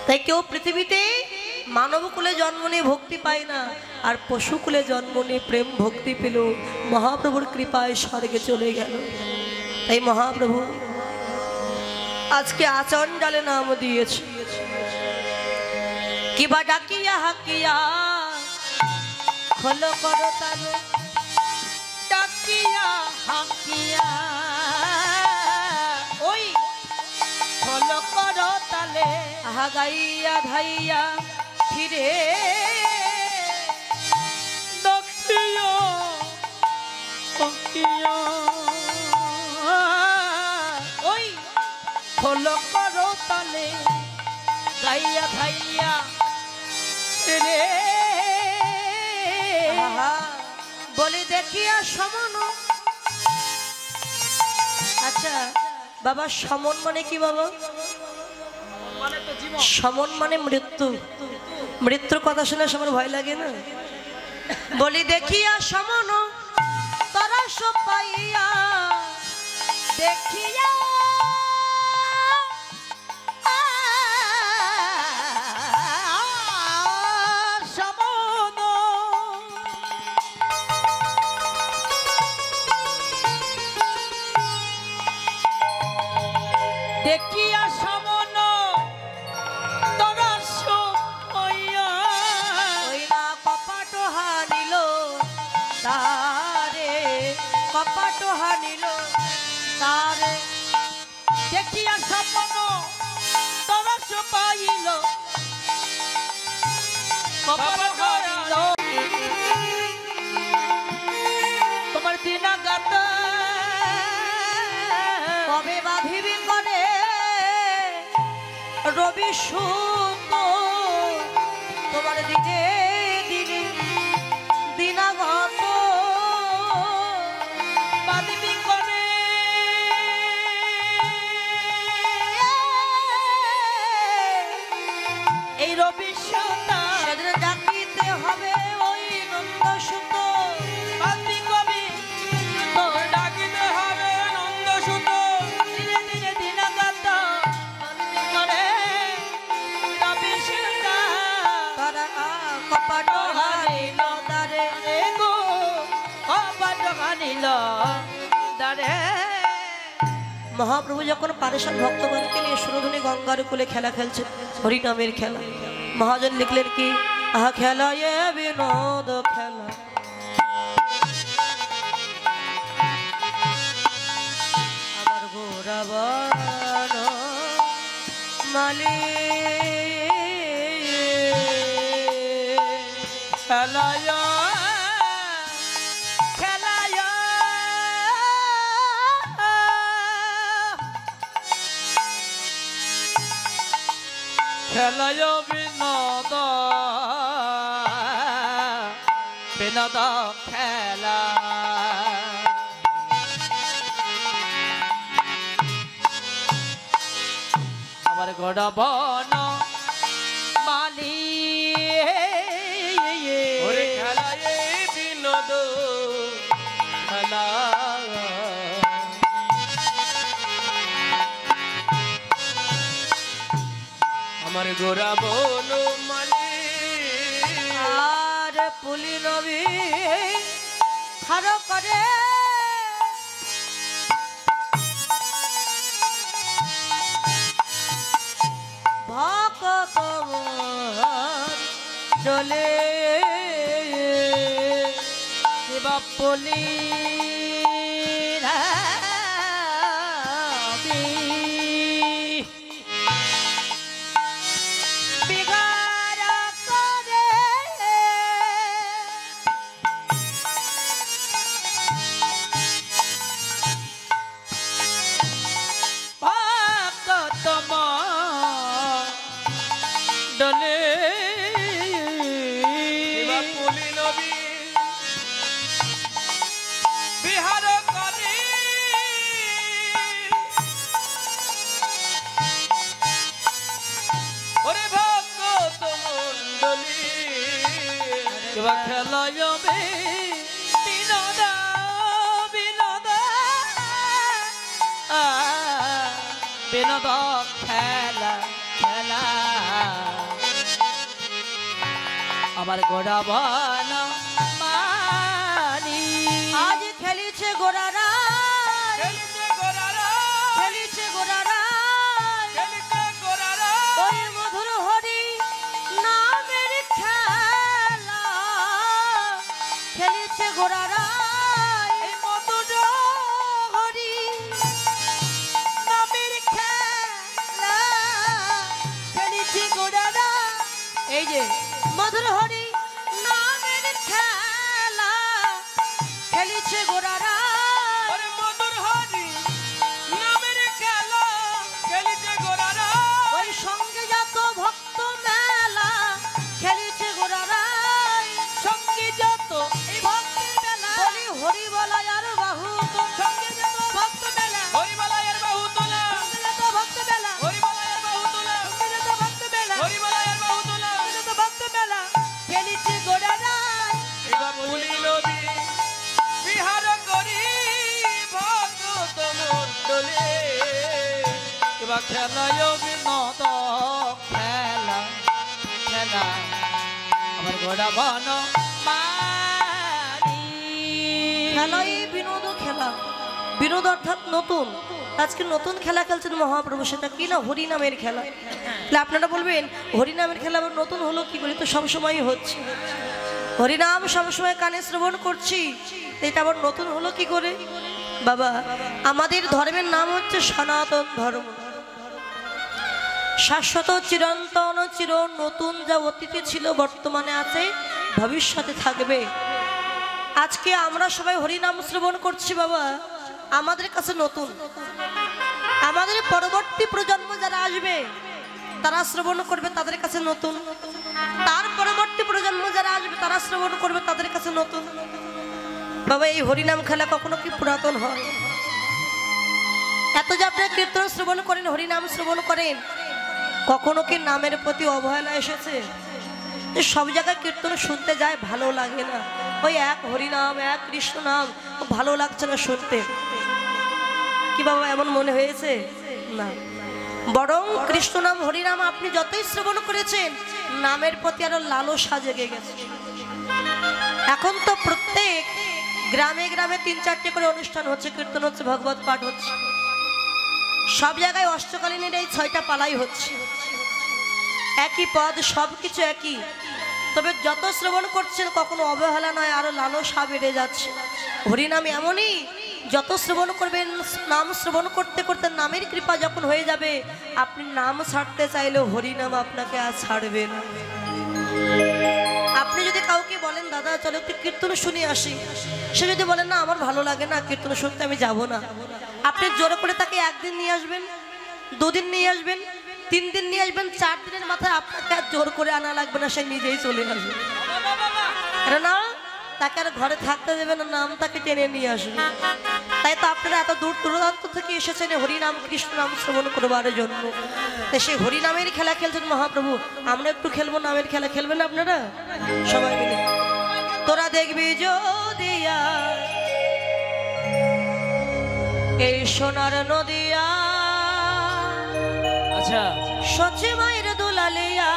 তাই কেউ পৃথিবীতে মানব কুলে জন্ম নিয়ে ভক্তি পায় না, আর পশু কুলে জন্ম নিয়ে প্রেম ভক্তি পেল, মহাপ্রভুর কৃপায় স্বর্গে চলে গেল। তাই মহাপ্রভু আজকে আচরণ ডালে নাম দিয়েছে, কিবা ডাকিয়া হাকিয়া খোলো করো তালে, ডাকিয়া হাকিয়া ওই হলো করো তালে, আহা গাইয়া ধাইয়া ফিরে ডাকিয়া হাকিয়া ওই হলো করো তালে, গাইয়া ধাইয়া রে আহা বলি দেখিয়া সমন। আচ্ছা বাবা, সমন মানে কি বাবা? সমন মানে মৃত্যু। মৃত্যুর কথা শুনে সবার ভয় লাগে না? বলি দেখিয়া সমন তারা সব পাইয়া, দেখিয়া সমন দেখিয়া সমন তোরা সইয়া ওই না কপাট হানিল তারে, কপাট হানিল তারে, দেখিয়া স্বপ্ন তোরা পাইল কপাল করিল তোমার দিনা গাত কবে বাঁধিবি করে রবি সুত, তোমার দিনে দিনে দিনাগত বাদিবি করে এই রবি সুতা সেদিন ডাকিতে হবে ওই নন্দ সুত, বাদি কবি তোর ডাকিতে হবে নন্দ সুত, ধীরে ধীরে দিনা গাত বাদিবি করে রবি সুতা তারা কপাট হানিল তারে। গো কপাল কানিল দারে মহাপ্রভু যখন পারেশান ভক্তগণকে নিয়ে সুরধুনী গঙ্গার কুলে খেলা খেলছে, হরিনামের খেলা, মহাজন লিখলেন কি, আহা খেলা এ বিনোদ খেলা, আমার গোরাবান মালি খেলায় খেলায় খেলায় বিনোদ বিনোদ খেলা আমার গড় বন মালি ওরে খেলায় বিনোদ খেলা, আমার গোরা বন মালি আর পুলি নবী খার করে ভকত চলে শিবপলি বিগার করে ভক্তম ডলে পুলি নবী বিহার করে আমার গোড়া বন মানি আজ খেলিছে গোরারা খেলিছে গোরারা, খেলিছে গোরারা খেলিছে গোরারা, ওই মধুর হরি নামের খেলা খেলিছে গোরারা এই মধুর হরি নামের খেলা খেলিছে গোরারা এই যে মধুর হরি নামের খেলা খেলিছে গোরারা ওরে মধুর হরি নামের খেলা, খেলিছে গোরারা, ওই সঙ্গে যত ভক্ত মেলা খেলিছে গোরারা সঙ্গে যত এই ভক্তের মেলা বলি হরি বলাই আর বাহু তো সঙ্গে যত ভক্ত মেলা হরিবলায়ের বাহু তোলা, সঙ্গে যত ভক্ত মেলা হরিবলায়ের বাহু তোলা, সঙ্গে যত ভক্ত মেলা হরিবলায়ের বাহু তোলা। সঙ্গে যত ভক্ত মেলা খেলিছে গোরারা এবার ভুলিল বিহার করি ভগত মণ্ডলে, এবার খেলায় বিনোদ খেলা খেলা আমার গোড়া বন মানি খেলাই বিনোদ খেলা বিনোদ অর্থাৎ নতুন আজকে নতুন খেলা খেলছেন মহাপ্রভু সেটা কি না হরিনামের খেলা তাহলে আপনারা বলবেন হরিনামের খেলা আবার নতুন হলো কি বলি তো সবসময়ই হচ্ছে হরিনাম সবসময় কানে শ্রবণ করছি এটা আবার নতুন হলো কি করে বাবা আমাদের ধর্মের নাম হচ্ছে সনাতন ধর্ম শাশ্বত চিরন্তন চির নতুন যা অতীতে ছিল বর্তমানে আছে ভবিষ্যতে থাকবে আজকে আমরা সবাই হরিনাম শ্রবণ করছি বাবা আমাদের কাছে নতুন আমাদের পরবর্তী প্রজন্ম যারা আসবে তারা শ্রবণ করবে তাদের কাছে নতুন তার পরবর্তী প্রজন্ম যারা আসবে তারা শ্রবণ করবে তাদের কাছে নতুন বাবা এই হরিনাম খেলা কখনো কি পুরাতন হয় এত যে আপনারা কীর্তন শ্রবণ করেন হরিনাম শ্রবণ করেন কখনো কি নামের প্রতি অবহেলা এসেছে যে সব জায়গায় কীর্তন শুনতে যায় ভালো লাগে না ওই এক হরিনাম এক কৃষ্ণ নাম ভালো লাগছে না শুনতে কি বাবা এমন মনে হয়েছে না বরং কৃষ্ণ নাম হরিনাম আপনি যতই শ্রবণ করেছেন নামের প্রতি আরো লালসা জেগে গেছে এখন তো প্রত্যেক গ্রামে গ্রামে 3-4টে করে অনুষ্ঠান হচ্ছে কীর্তন হচ্ছে ভগবত পাঠ হচ্ছে সব জায়গায় অষ্টকালীনের এই 6টা পালাই হচ্ছে একই পদ সবকিছু একই তবে যত শ্রবণ করছেন কখনো অবহেলা নয় আরো লালসা বেড়ে যাচ্ছে হরিনাম এমনই যত শ্রবণ করবেন নাম শ্রবণ করতে করতে নামের কৃপা যখন হয়ে যাবে আপনি নাম ছাড়তে চাইলেও হরিনাম আপনাকে আর ছাড়বে না আপনি যদি কাউকে বলেন দাদা চলো একটু কীর্তন শুনে আসি সে যদি বলেন না আমার ভালো লাগে না কীর্তন শুনতে আমি যাব না আপনি জোর করে তাকে একদিন নিয়ে আসবেন 2 দিন নিয়ে আসবেন 3 দিন নিয়ে আসবেন 4 দিনের মাথায় আপনাকে আর জোর করে আনা লাগবে না সে নিজেই চলে আসবে না তাকে আর ঘরে থাকতে দেবে না নাম তাকে টেনে নিয়ে আসবে তাই তো আপনারা এত দূর দূরান্ত থেকে এসেছেন হরিনাম কৃষ্ণ নাম শ্রবণ করবার জন্য সেই হরিনামের খেলা খেলছেন মহাপ্রভু আমরা একটু খেলবো নামের খেলা খেলবেন আপনারা সবাই মিলে তোরা দেখবি যদিয়া এই সোনার নদিয়া আচ্ছা সচি মায়ের দোলালিয়া